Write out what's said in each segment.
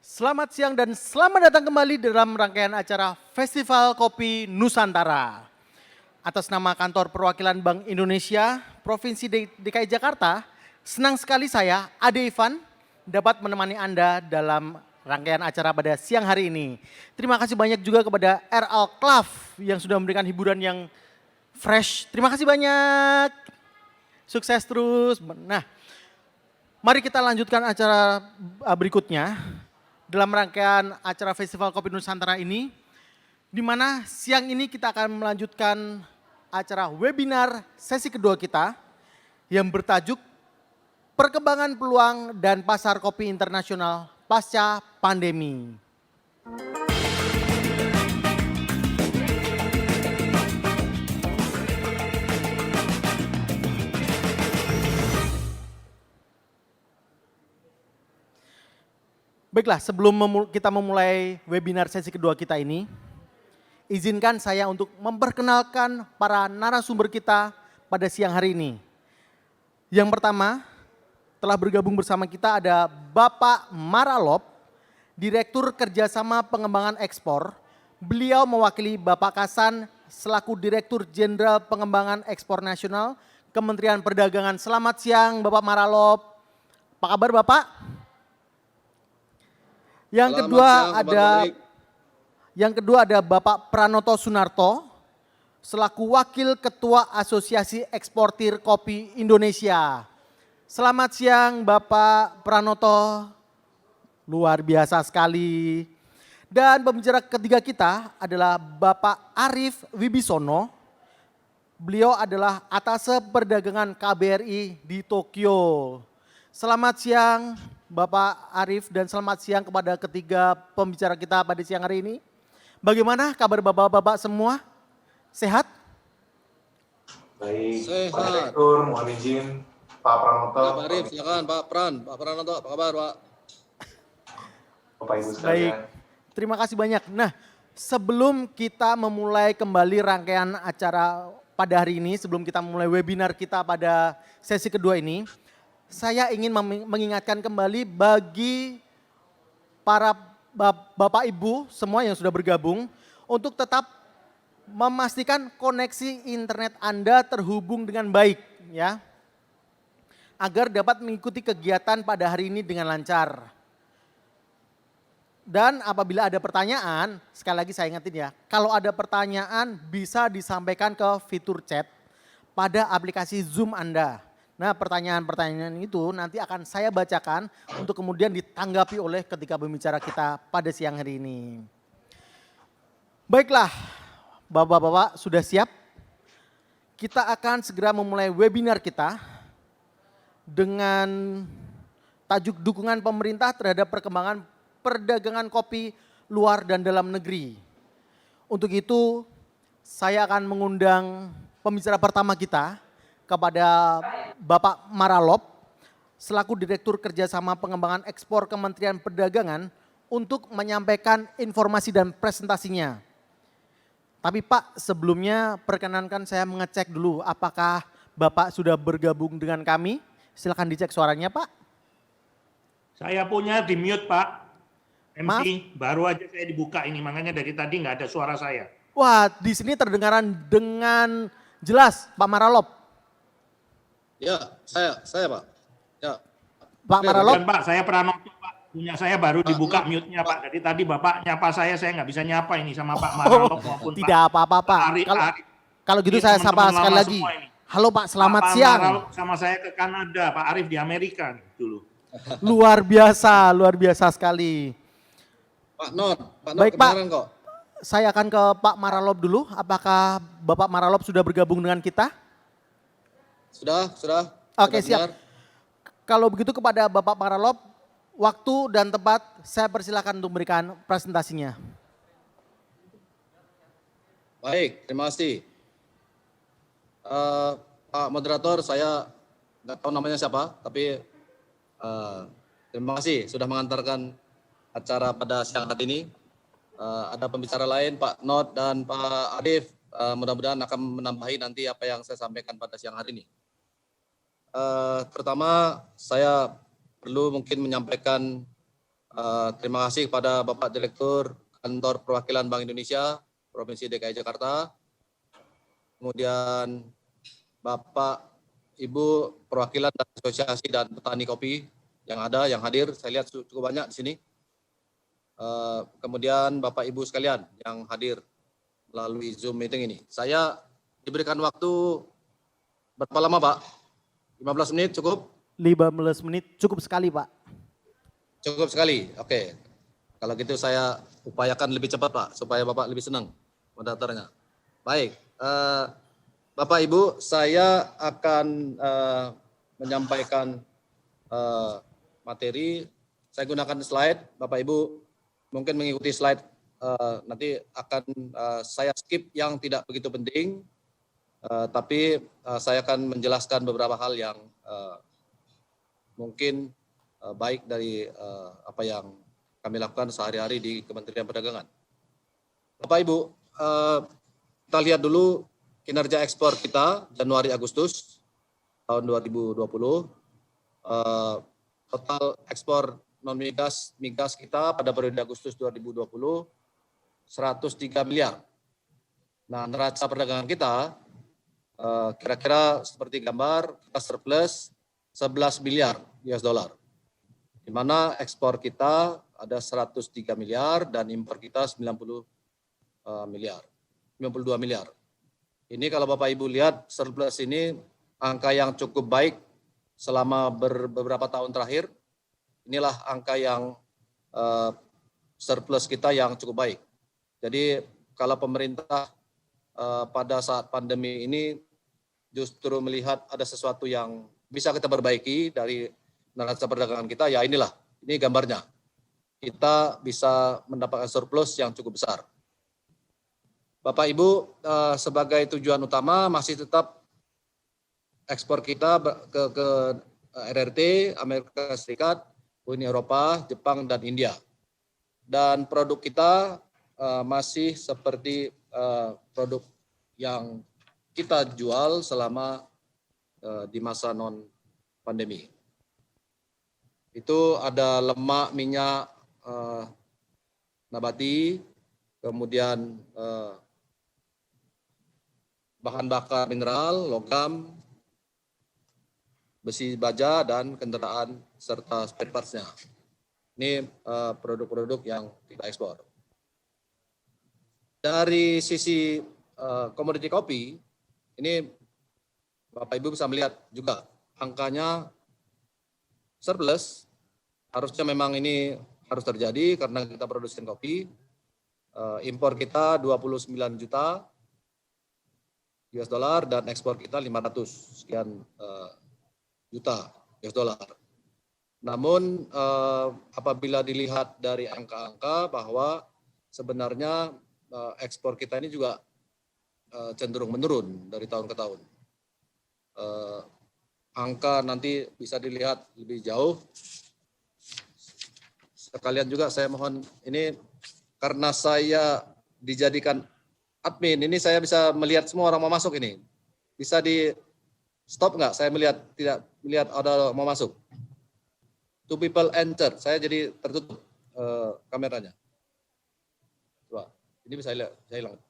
Selamat siang dan selamat datang kembali dalam rangkaian acara Festival Kopi Nusantara. Atas nama Kantor Perwakilan Bank Indonesia Provinsi DKI Jakarta, senang sekali saya, Ade Ivan, dapat menemani Anda dalam rangkaian acara pada siang hari ini. Terima kasih banyak juga kepada RL Club yang sudah memberikan hiburan yang fresh. Terima kasih banyak. Sukses terus. Nah, mari kita lanjutkan acara berikutnya dalam rangkaian acara Festival Kopi Nusantara ini, di mana siang ini kita akan melanjutkan acara webinar sesi kedua kita yang bertajuk Perkembangan Peluang dan Pasar Kopi Internasional Pasca Pandemi. Baiklah, sebelum kita memulai webinar sesi kedua kita ini, izinkan saya untuk memperkenalkan para narasumber kita pada siang hari ini. Yang pertama, telah bergabung bersama kita ada Bapak Maralop, Direktur Kerjasama Pengembangan Ekspor. Beliau mewakili Bapak Kasan selaku Direktur Jenderal Pengembangan Ekspor Nasional Kementerian Perdagangan. Selamat siang Bapak Maralop. Apa kabar Bapak? Yang kedua ada Bapak Pranoto Sunarto selaku Wakil Ketua Asosiasi Eksportir Kopi Indonesia. Selamat siang Bapak Pranoto. Luar biasa sekali. Dan pembicara ketiga kita adalah Bapak Arif Wibisono. Beliau adalah Atase Perdagangan KBRI di Tokyo. Selamat siang Bapak Arif dan selamat siang kepada ketiga pembicara kita pada siang hari ini. Bagaimana kabar bapak-bapak semua? Sehat? Baik, Sehat. Pak Direktur, mohon izin Pak Pranoto. Pak Arif, silakan Pak Pranoto, apa kabar Pak? Bapak Ibu Baik, sekalian. terima kasih banyak. Nah, sebelum kita memulai kembali rangkaian acara pada hari ini, sebelum kita memulai webinar kita pada sesi kedua ini, saya ingin mengingatkan kembali bagi para Bapak Ibu semua yang sudah bergabung untuk tetap memastikan koneksi internet Anda terhubung dengan baik ya. Agar dapat mengikuti kegiatan pada hari ini dengan lancar. Dan apabila ada pertanyaan, sekali lagi saya ingatin ya, kalau ada pertanyaan bisa disampaikan ke fitur chat pada aplikasi Zoom Anda. Nah, pertanyaan-pertanyaan itu nanti akan saya bacakan untuk kemudian ditanggapi oleh ketiga pembicara kita pada siang hari ini. Baiklah, Bapak-bapak sudah siap? Kita akan segera memulai webinar kita dengan tajuk dukungan pemerintah terhadap perkembangan perdagangan kopi luar dan dalam negeri. Untuk itu, saya akan mengundang pembicara pertama kita kepada Bapak Maralop selaku Direktur Kerjasama Pengembangan Ekspor Kementerian Perdagangan untuk menyampaikan informasi dan presentasinya. Tapi Pak, sebelumnya perkenankan saya mengecek dulu apakah Bapak sudah bergabung dengan kami. Silakan dicek suaranya Pak. Saya punya di mute Pak. MC, Maaf. baru aja saya dibuka ini, makanya dari tadi nggak ada suara saya. Wah, di sini terdengaran dengan jelas Pak Maralop. Ya, saya Pak. Ya. Pak Maralop. Dan Pak, saya Pranoto Pak. Punya saya baru dibuka mute-nya Pak. Jadi tadi Bapak nyapa saya nggak bisa nyapa ini sama Pak Maralop maupun Tidak apa-apa Pak. Kalau gitu Ini saya sapa teman-teman sekali lama lagi. semua ini. Halo Pak, selamat Pak siang. Maralop sama saya ke Kanada, Pak Arif di Amerika dulu. Luar biasa sekali. Pak Not Baik, Pak. kedengaran kok. Saya akan ke Pak Maralop dulu. Apakah Bapak Maralop sudah bergabung dengan kita? Sudah. Oke, Sudah siap. dengar? Kalau begitu kepada Bapak Maralop, waktu dan tempat saya persilakan untuk memberikan presentasinya. Baik, terima kasih. Pak Moderator, saya nggak tahu namanya siapa, tapi terima kasih sudah mengantarkan acara pada siang hari ini. Ada pembicara lain, Pak Not dan Pak Arif, mudah-mudahan akan menambahi nanti apa yang saya sampaikan pada siang hari ini. Pertama, saya perlu mungkin menyampaikan Terima kasih kepada Bapak Direktur Kantor Perwakilan Bank Indonesia Provinsi DKI Jakarta, kemudian Bapak Ibu perwakilan dan asosiasi dan petani kopi yang hadir, saya lihat cukup banyak di sini. Kemudian Bapak Ibu sekalian yang hadir melalui Zoom meeting ini. Saya diberikan waktu berapa lama, Pak? 15 menit cukup? 15 menit cukup sekali, Pak. Cukup sekali. Oke. Kalau gitu saya upayakan lebih cepat, Pak, supaya Bapak lebih senang mendaftarnya. Baik. Bapak Ibu, saya akan menyampaikan materi. Saya gunakan slide. Bapak Ibu mungkin mengikuti slide. Nanti akan saya skip yang tidak begitu penting. Tapi saya akan menjelaskan beberapa hal yang mungkin baik dari apa yang kami lakukan sehari-hari di Kementerian Perdagangan. Bapak Ibu, kita lihat dulu kinerja ekspor kita Januari-Agustus tahun 2020. Total ekspor non-migas kita pada periode Agustus 2020 103 miliar. Nah, neraca perdagangan kita kira-kira seperti gambar, kita surplus 11 miliar US dollar. Di mana ekspor kita ada 103 miliar dan impor kita 92 miliar. Ini kalau Bapak Ibu lihat surplus ini angka yang cukup baik selama beberapa tahun terakhir. Inilah angka yang surplus kita yang cukup baik. Jadi kalau pemerintah pada saat pandemi ini justru melihat ada sesuatu yang bisa kita perbaiki dari neraca perdagangan kita, ya ini gambarnya. Kita bisa mendapatkan surplus yang cukup besar. Bapak Ibu, sebagai tujuan utama masih tetap ekspor kita ke RRT, Amerika Serikat, Uni Eropa, Jepang, dan India. Dan produk kita masih seperti produk yang kita jual selama di masa non-pandemi. Itu ada lemak, minyak nabati, kemudian bahan bakar mineral, logam, besi baja, dan kendaraan serta spare parts-nya. Ini produk-produk yang kita ekspor. Dari sisi komoditi kopi, ini Bapak Ibu bisa melihat juga angkanya surplus. Harusnya memang ini harus terjadi karena kita produksi kopi. Impor kita 29 juta US dollar dan ekspor kita 500 sekian juta US dollar. Namun apabila dilihat dari angka-angka bahwa sebenarnya ekspor kita ini juga cenderung menurun dari tahun ke tahun. Angka nanti bisa dilihat lebih jauh. Sekalian juga saya mohon, ini karena saya dijadikan admin, ini saya bisa melihat semua orang mau masuk ini. Bisa di stop nggak? Saya tidak melihat ada mau masuk. Two people enter, saya jadi tertutup kameranya. Coba, ini bisa lihat, saya hilang.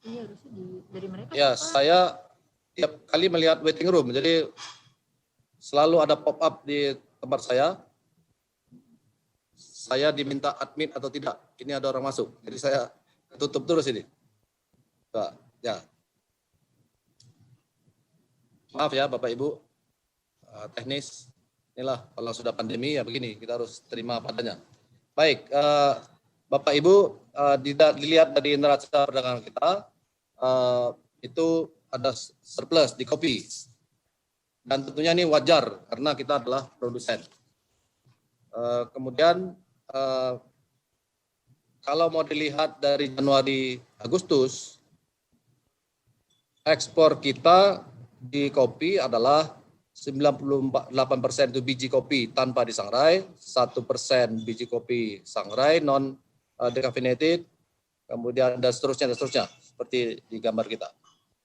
Iya, harusnya dari mereka. Ya, saya tiap kali melihat waiting room, jadi selalu ada pop up di tempat saya. Saya diminta admit atau tidak, ini ada orang masuk, jadi saya tutup terus ini. Pak, ya. Maaf ya Bapak Ibu, teknis. Inilah kalau sudah pandemi ya begini, kita harus terima padanya. Baik, Bapak Ibu, dilihat dari neraca perdagangan kita, itu ada surplus di kopi. Dan tentunya ini wajar karena kita adalah produsen. Kemudian kalau mau dilihat dari Januari Agustus, ekspor kita di kopi adalah 98% itu biji kopi tanpa disangrai, 1% biji kopi sangrai non decaffeinated, kemudian dan seterusnya seperti di gambar kita.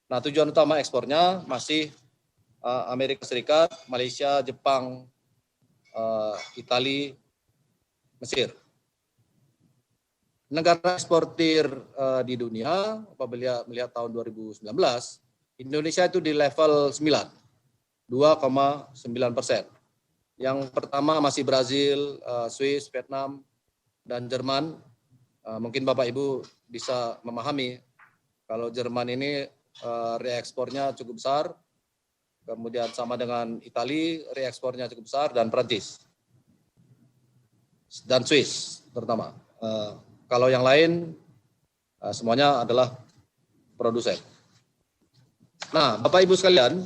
Nah, tujuan utama ekspornya masih Amerika Serikat, Malaysia, Jepang, Italia, Mesir. Negara eksportir di dunia, apabila melihat tahun 2019, Indonesia itu di level 9, 2,9%. Yang pertama masih Brazil, Swiss, Vietnam, dan Jerman. Mungkin Bapak Ibu bisa memahami kalau Jerman ini reekspornya cukup besar, kemudian sama dengan Italia reekspornya cukup besar, dan Prancis dan Swiss terutama. Kalau yang lain semuanya adalah produsen. Nah, Bapak Ibu sekalian,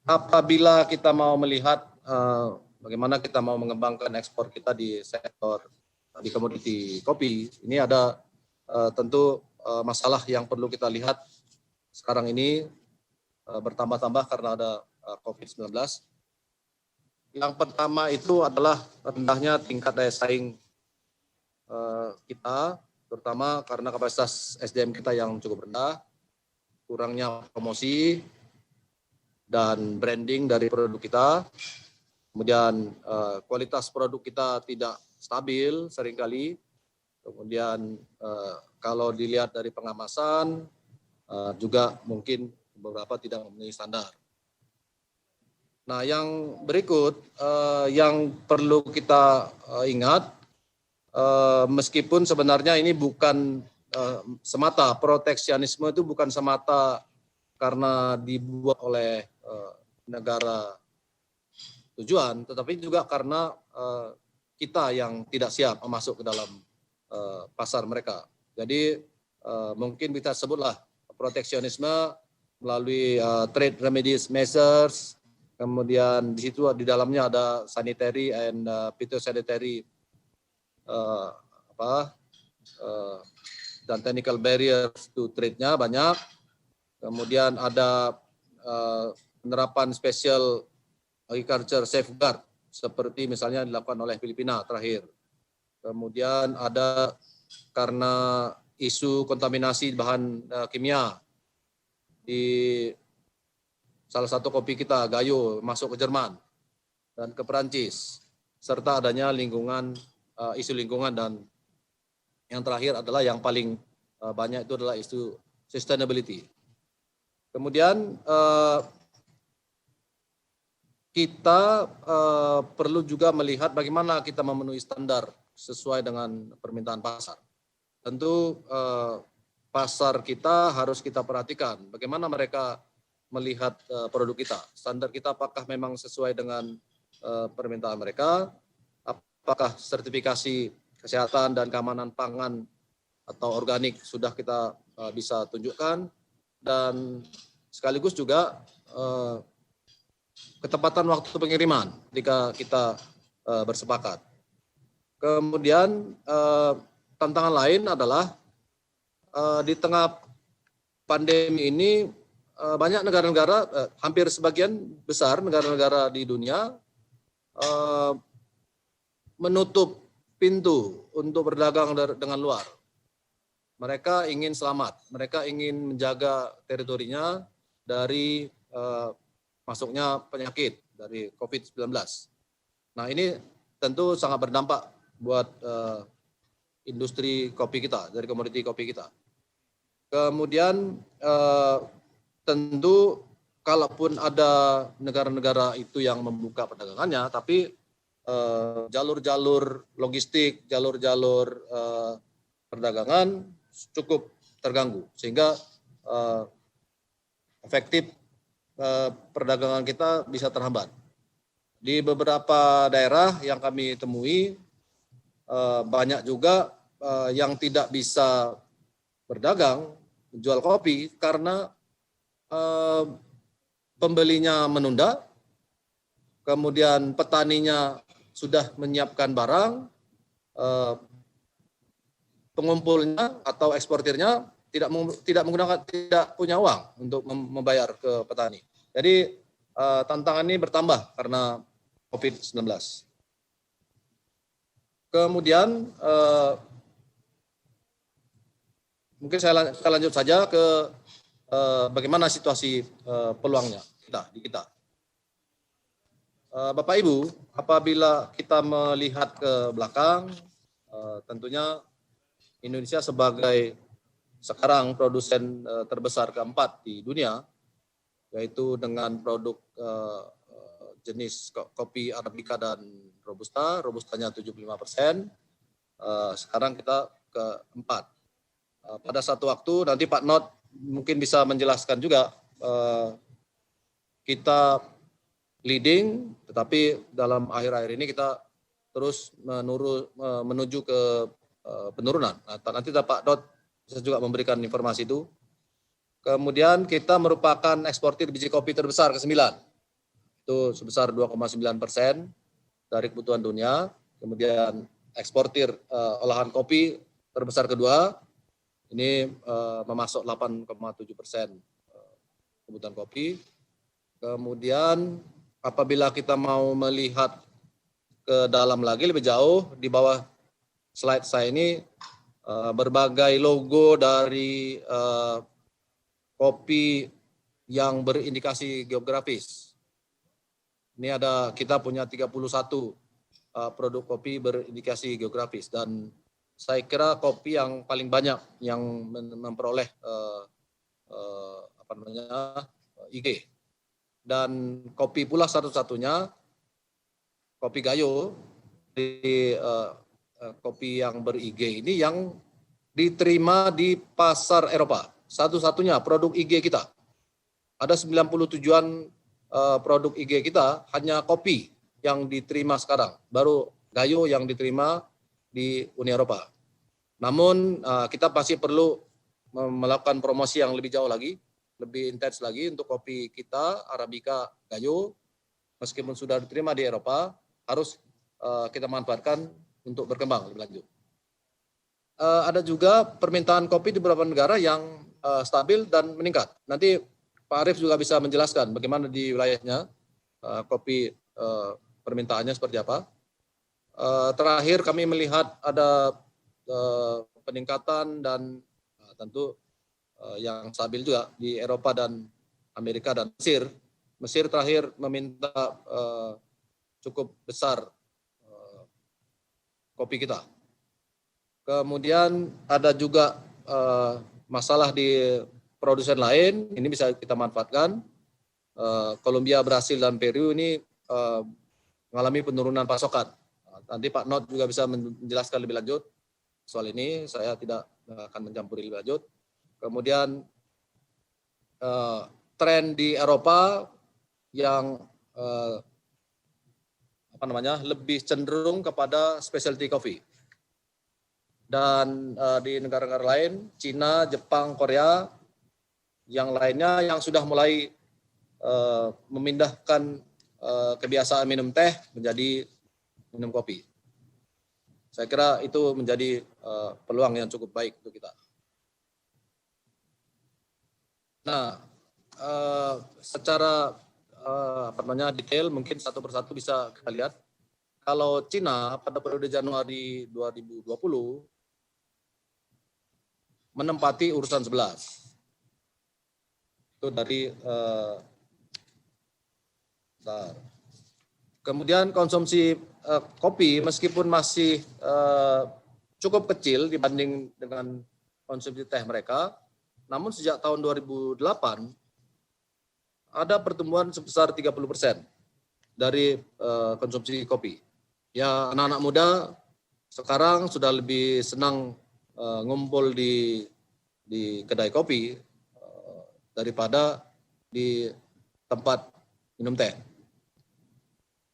apabila kita mau melihat bagaimana kita mau mengembangkan ekspor kita di sektor di komoditi kopi, ini ada tentu masalah yang perlu kita lihat sekarang ini bertambah-tambah karena ada COVID-19. Yang pertama itu adalah rendahnya tingkat daya saing kita, terutama karena kapasitas SDM kita yang cukup rendah, kurangnya promosi dan branding dari produk kita, kemudian kualitas produk kita tidak stabil seringkali, kemudian kalau dilihat dari pengamasan juga mungkin beberapa tidak memenuhi standar. Nah, yang berikut yang perlu kita ingat, meskipun sebenarnya ini bukan semata, proteksionisme itu bukan semata karena dibuat oleh negara tujuan, tetapi juga karena kita yang tidak siap masuk ke dalam pasar mereka. Jadi mungkin kita sebutlah proteksionisme melalui trade remedies measures, kemudian di situ di dalamnya ada sanitary and phytosanitary dan technical barriers to trade-nya banyak. Kemudian ada penerapan special agriculture safeguard seperti misalnya dilakukan oleh Filipina terakhir. Kemudian ada karena isu kontaminasi bahan kimia di salah satu kopi kita, Gayo, masuk ke Jerman dan ke Perancis, serta adanya isu lingkungan, dan yang terakhir adalah yang paling banyak itu adalah isu sustainability. Kemudian kita perlu juga melihat bagaimana kita memenuhi standar sesuai dengan permintaan pasar. Tentu pasar kita harus kita perhatikan bagaimana mereka melihat produk kita. Standar kita apakah memang sesuai dengan permintaan mereka, apakah sertifikasi kesehatan dan keamanan pangan atau organik sudah kita bisa tunjukkan, dan sekaligus juga ketepatan waktu pengiriman ketika kita bersepakat. Kemudian tantangan lain adalah di tengah pandemi ini banyak negara-negara, hampir sebagian besar negara-negara di dunia menutup pintu untuk berdagang dengan luar. Mereka ingin selamat, mereka ingin menjaga teritorinya dari masuknya penyakit dari COVID-19. Nah, ini tentu sangat berdampak buat industri kopi kita, dari komoditi kopi kita. Kemudian tentu kalaupun ada negara-negara itu yang membuka perdagangannya, tapi jalur-jalur logistik, jalur-jalur perdagangan cukup terganggu, sehingga efektif perdagangan kita bisa terhambat. Di beberapa daerah yang kami temui, banyak juga yang tidak bisa berdagang, menjual kopi karena pembelinya menunda, kemudian petaninya sudah menyiapkan barang, pengumpulnya atau eksportirnya tidak punya uang untuk membayar ke petani. Jadi tantangan ini bertambah karena COVID-19. Kemudian mungkin saya lanjut saja ke bagaimana situasi peluangnya di kita. Bapak Ibu, apabila kita melihat ke belakang, tentunya Indonesia sebagai sekarang produsen terbesar keempat di dunia, yaitu dengan produk jenis kopi Arabica dan Robusta, Robustanya 75%, sekarang kita keempat. Pada satu waktu nanti Pak Not mungkin bisa menjelaskan juga, kita leading, tetapi dalam akhir-akhir ini kita terus menuju ke penurunan. Nah, nanti Pak Not bisa juga memberikan informasi itu. Kemudian kita merupakan eksportir biji kopi terbesar ke-9. Itu sebesar 2,9% dari kebutuhan dunia. Kemudian eksportir olahan kopi terbesar kedua, ini memasok 8,7% kebutuhan kopi. Kemudian apabila kita mau melihat ke dalam lagi lebih jauh, di bawah slide saya ini berbagai logo dari kopi yang berindikasi geografis. Ini kita punya 31 produk kopi berindikasi geografis, dan saya kira kopi yang paling banyak yang memperoleh IG. Dan kopi pula satu-satunya, kopi Gayo, di kopi yang ber-IG ini yang diterima di pasar Eropa. Satu-satunya produk IG kita. Ada 90 tujuan produk IG kita, hanya kopi yang diterima sekarang. Baru Gayo yang diterima di Uni Eropa. Namun kita pasti perlu melakukan promosi yang lebih jauh lagi, lebih intens lagi untuk kopi kita, Arabica Gayo, meskipun sudah diterima di Eropa, harus kita manfaatkan untuk berkembang lebih lanjut. Ada juga permintaan kopi di beberapa negara yang stabil dan meningkat. Nanti Pak Arief juga bisa menjelaskan bagaimana di wilayahnya kopi permintaannya seperti apa. Terakhir kami melihat ada peningkatan dan tentu yang stabil juga di Eropa dan Amerika dan Mesir. Mesir terakhir meminta cukup besar kopi kita. Kemudian ada juga masalah di produsen lain, ini bisa kita manfaatkan. Kolombia, Brasil, dan Peru ini mengalami penurunan pasokan. Nanti Pak Not juga bisa menjelaskan lebih lanjut soal ini, saya tidak akan mencampuri lebih lanjut. Kemudian tren di Eropa yang lebih cenderung kepada specialty coffee. Dan di negara-negara lain, Cina, Jepang, Korea, yang lainnya yang sudah mulai memindahkan kebiasaan minum teh menjadi minum kopi. Saya kira itu menjadi peluang yang cukup baik untuk kita. Nah, secara detail mungkin satu persatu bisa kita lihat. Kalau Cina pada periode Januari 2020 menempati urusan 11. Itu dari kemudian konsumsi kopi meskipun masih cukup kecil dibanding dengan konsumsi teh mereka, namun sejak tahun 2008 ada pertumbuhan sebesar 30% dari konsumsi kopi. Ya, anak-anak muda sekarang sudah lebih senang ngumpul di kedai kopi daripada di tempat minum teh.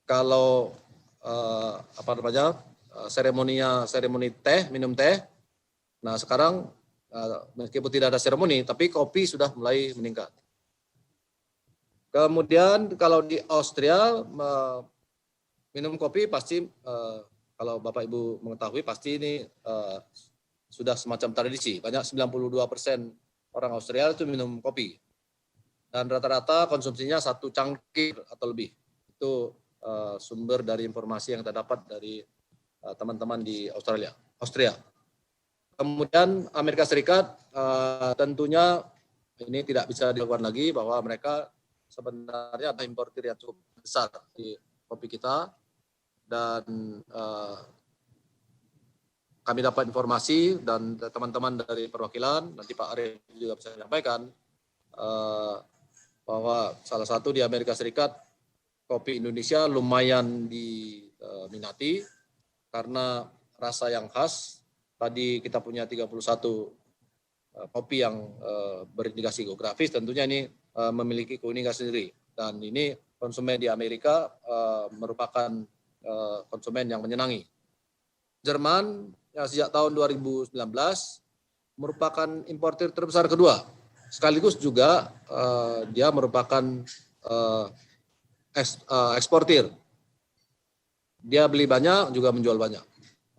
Kalau seremoni teh, minum teh. Nah, sekarang meskipun tidak ada seremoni, tapi kopi sudah mulai meningkat. Kemudian kalau di Austria minum kopi pasti kalau Bapak Ibu mengetahui pasti ini sudah semacam tradisi. Banyak 92% orang Austria itu minum kopi. Dan rata-rata konsumsinya 1 cangkir atau lebih. Itu sumber dari informasi yang kita dapat dari teman-teman di Austria. Kemudian Amerika Serikat tentunya ini tidak bisa dilakukan lagi, bahwa mereka sebenarnya ada importir yang cukup besar di kopi kita, dan kami dapat informasi dan teman-teman dari perwakilan, nanti Pak Arief juga bisa menyampaikan, bahwa salah satu di Amerika Serikat kopi Indonesia lumayan diminati karena rasa yang khas. Tadi kita punya 31 kopi yang berindikasi geografis, tentunya ini memiliki keunikan sendiri. Dan ini konsumen di Amerika merupakan konsumen yang menyenangi. Jerman yang sejak tahun 2019 merupakan importir terbesar kedua. Sekaligus juga dia merupakan eksportir. Dia beli banyak, juga menjual banyak.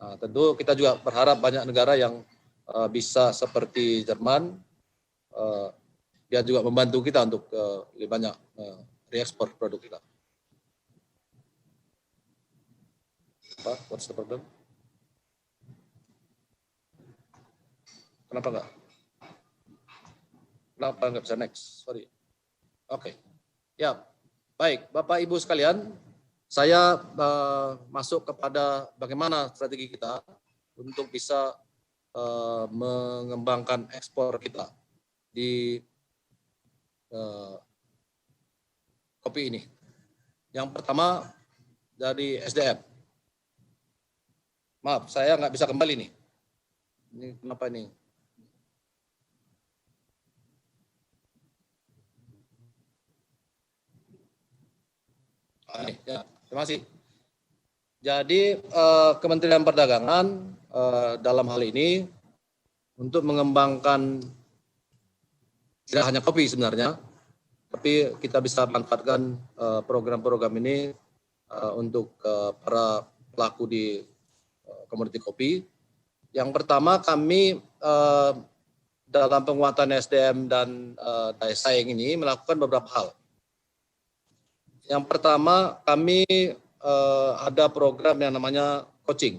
Nah, tentu kita juga berharap banyak negara yang bisa seperti Jerman, dia juga membantu kita untuk lebih banyak reekspor produk kita. Apa? What's the problem? Kenapa nggak bisa next? Sorry. Oke. Ya, baik. Bapak Ibu sekalian, saya masuk kepada bagaimana strategi kita untuk bisa mengembangkan ekspor kita di kopi ini. Yang pertama dari SDM. Maaf, saya nggak bisa kembali nih. Ini kenapa ini? Ya, terima kasih. Jadi Kementerian Perdagangan dalam hal ini untuk mengembangkan tidak hanya kopi sebenarnya, tapi kita bisa manfaatkan program-program ini untuk para pelaku di komoditi kopi. Yang pertama, kami dalam penguatan SDM dan daya saing ini melakukan beberapa hal. Yang pertama, kami ada program yang namanya coaching,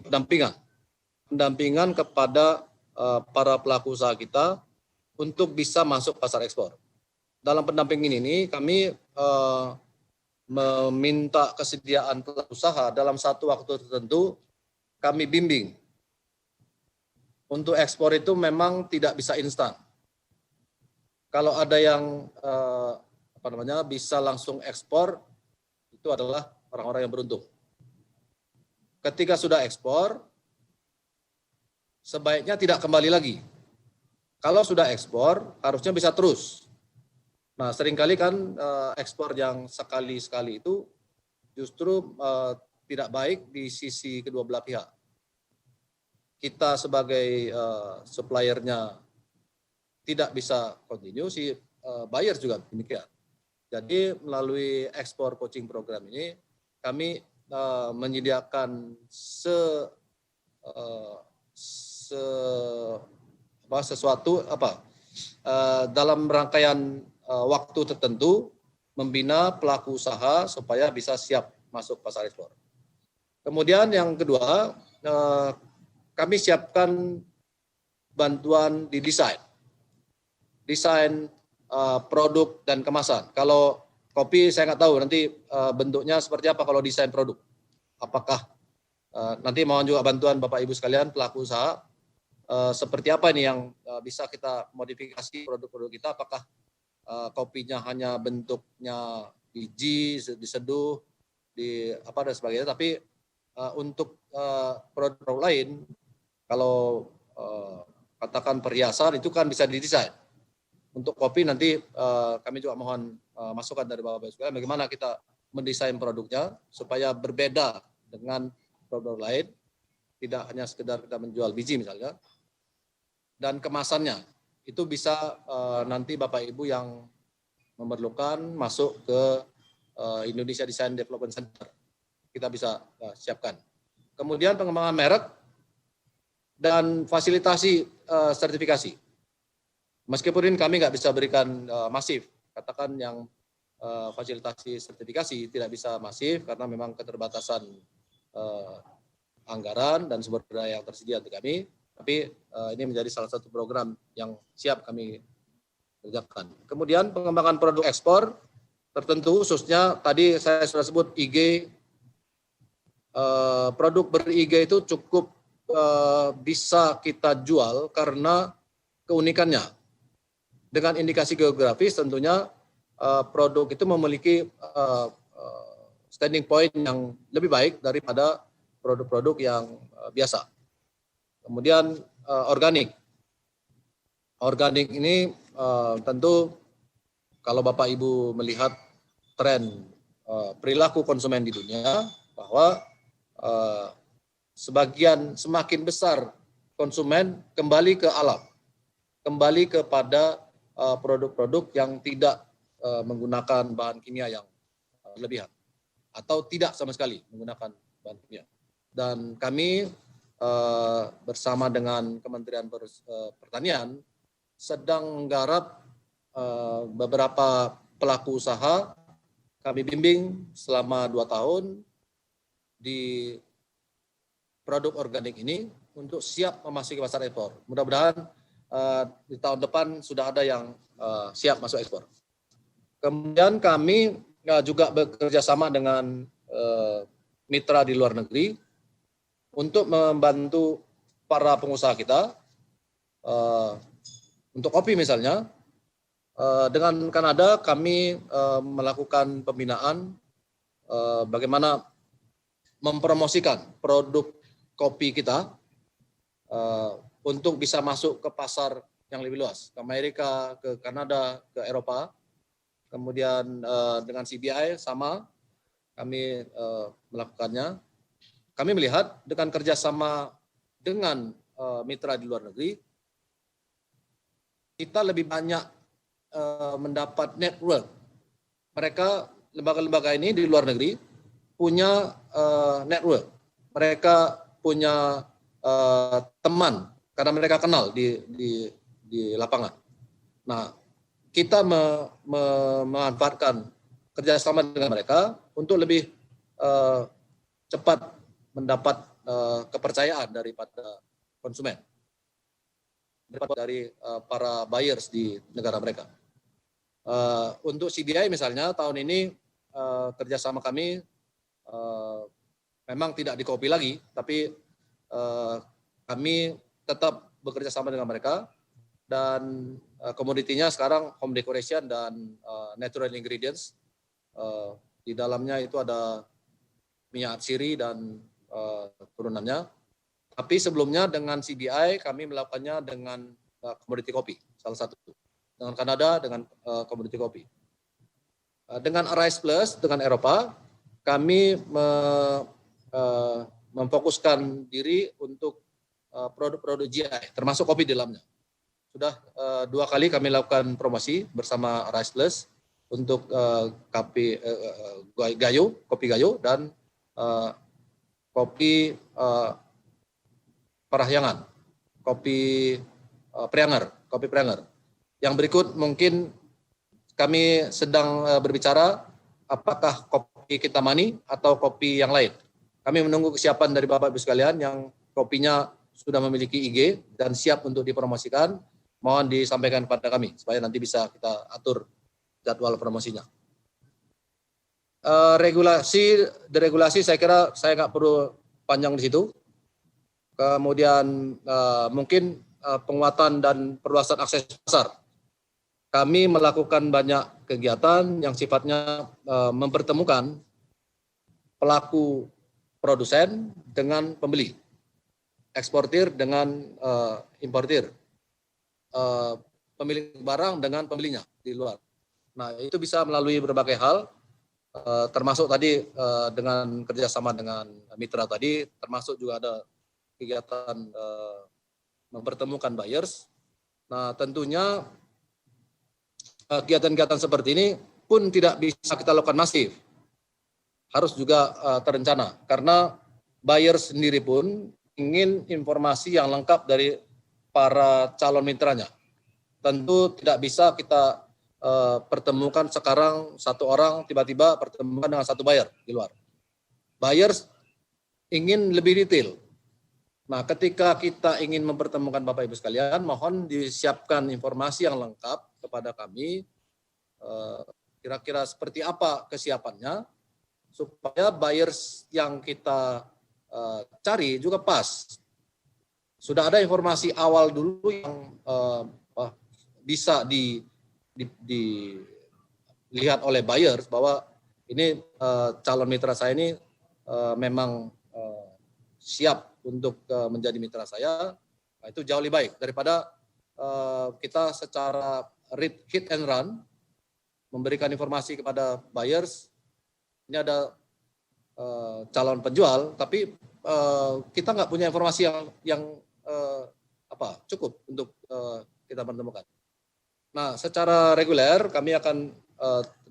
pendampingan kepada para pelaku usaha kita untuk bisa masuk pasar ekspor. Dalam pendampingan ini kami meminta kesediaan pelaku usaha dalam satu waktu tertentu, kami bimbing. Untuk ekspor itu memang tidak bisa instan. Kalau ada yang bisa langsung ekspor, itu adalah orang-orang yang beruntung. Ketika sudah ekspor, sebaiknya tidak kembali lagi. Kalau sudah ekspor, harusnya bisa terus. Nah, seringkali kan ekspor yang sekali-sekali itu justru tidak baik di sisi kedua belah pihak. Kita sebagai suppliernya tidak bisa continue, si buyer juga demikian. Jadi melalui ekspor coaching program ini kami menyediakan sesuatu dalam rangkaian waktu tertentu membina pelaku usaha supaya bisa siap masuk pasar ekspor. Kemudian yang kedua, kami siapkan bantuan di desain produk dan kemasan. Kalau kopi saya nggak tahu nanti bentuknya seperti apa kalau desain produk. Apakah nanti mohon juga bantuan Bapak Ibu sekalian pelaku usaha seperti apa ini yang bisa kita modifikasi produk-produk kita. Apakah kopinya hanya bentuknya biji diseduh dan sebagainya. Tapi untuk produk lain kalau katakan perhiasan itu kan bisa didesain. Untuk kopi nanti kami juga mohon masukan dari Bapak Ibu sekalian bagaimana kita mendesain produknya supaya berbeda dengan produk lain, tidak hanya sekedar kita menjual biji misalnya. Dan kemasannya itu bisa nanti Bapak Ibu yang memerlukan masuk ke Indonesia Design Development Center. Kita bisa siapkan. Kemudian pengembangan merek dan fasilitasi sertifikasi. Meskipun ini kami nggak bisa berikan masif, katakan yang fasilitasi sertifikasi tidak bisa masif karena memang keterbatasan anggaran dan sumber daya yang tersedia untuk kami. Tapi ini menjadi salah satu program yang siap kami kerjakan. Kemudian pengembangan produk ekspor tertentu, khususnya tadi saya sudah sebut IG, produk ber-IG itu cukup bisa kita jual karena keunikannya. Dengan indikasi geografis tentunya produk itu memiliki standing point yang lebih baik daripada produk-produk yang biasa. Kemudian organik. Organik ini tentu kalau Bapak Ibu melihat tren perilaku konsumen di dunia bahwa semakin besar konsumen kembali ke alam, kembali kepada produk-produk yang tidak menggunakan bahan kimia yang berlebihan atau tidak sama sekali menggunakan bahan kimia. Dan kami bersama dengan Kementerian Pertanian sedang menggarap beberapa pelaku usaha, kami bimbing selama 2 tahun di produk organik ini untuk siap memasuki pasar ekspor. Mudah-mudahan di tahun depan sudah ada yang siap masuk ekspor. Kemudian kami juga bekerja sama dengan mitra di luar negeri untuk membantu para pengusaha kita. Untuk kopi misalnya, dengan Kanada kami melakukan pembinaan bagaimana mempromosikan produk kopi kita untuk bisa masuk ke pasar yang lebih luas, ke Amerika, ke Kanada, ke Eropa. Kemudian dengan CBI sama kami melakukannya. Kami melihat dengan kerjasama dengan mitra di luar negeri, kita lebih banyak mendapat network. Mereka, lembaga-lembaga ini di luar negeri, punya network. Mereka punya teman, karena mereka kenal di lapangan. Nah, kita memanfaatkan kerjasama dengan mereka untuk lebih cepat mendapat kepercayaan daripada konsumen, dari para buyers di negara mereka. Untuk CBI misalnya tahun ini kerjasama kami memang tidak di kopi lagi, tapi kami tetap bekerja sama dengan mereka dan komoditinya sekarang home decoration dan natural ingredients. Di dalamnya itu ada minyak atsiri dan turunannya. Tapi sebelumnya dengan CBI kami melakukannya dengan komoditi kopi, salah satu. Dengan Kanada, dengan komoditi kopi. Dengan Arise Plus, dengan Eropa, kami memfokuskan diri untuk produk-produk GI, termasuk kopi di dalamnya. Sudah 2 kali kami lakukan promosi bersama Arise Plus untuk kopi Gayo dan kopi Parahyangan, kopi Preanger. Yang berikut mungkin kami sedang berbicara apakah kopi Kintamani atau kopi yang lain. Kami menunggu kesiapan dari Bapak Ibu sekalian yang kopinya sudah memiliki IG dan siap untuk dipromosikan. Mohon disampaikan kepada kami supaya nanti bisa kita atur jadwal promosinya. Deregulasi saya kira saya nggak perlu panjang di situ. Kemudian mungkin penguatan dan perluasan akses pasar. Kami melakukan banyak kegiatan yang sifatnya mempertemukan pelaku produsen dengan pembeli, eksportir dengan importir, pemilik barang dengan pembelinya di luar. Nah, itu bisa melalui berbagai hal, termasuk tadi dengan kerjasama dengan mitra tadi, termasuk juga ada kegiatan mempertemukan buyers. Nah, tentunya kegiatan-kegiatan seperti ini pun tidak bisa kita lakukan masif. Harus juga terencana, karena buyer sendiri pun ingin informasi yang lengkap dari para calon mitranya. Tentu tidak bisa kita pertemukan sekarang satu orang tiba-tiba pertemukan dengan satu buyer di luar. Buyers ingin lebih detail. Nah, ketika kita ingin mempertemukan Bapak Ibu sekalian, mohon disiapkan informasi yang lengkap kepada kami, kira-kira seperti apa kesiapannya, supaya buyers yang kita cari juga pas. Sudah ada informasi awal dulu yang bisa dilihat oleh buyers bahwa ini calon mitra saya ini memang siap untuk menjadi mitra saya. Nah, itu jauh lebih baik daripada kita secara hit and run memberikan informasi kepada buyers. Ini ada calon penjual, tapi kita nggak punya informasi yang cukup untuk kita pertemukan. Nah, secara reguler kami akan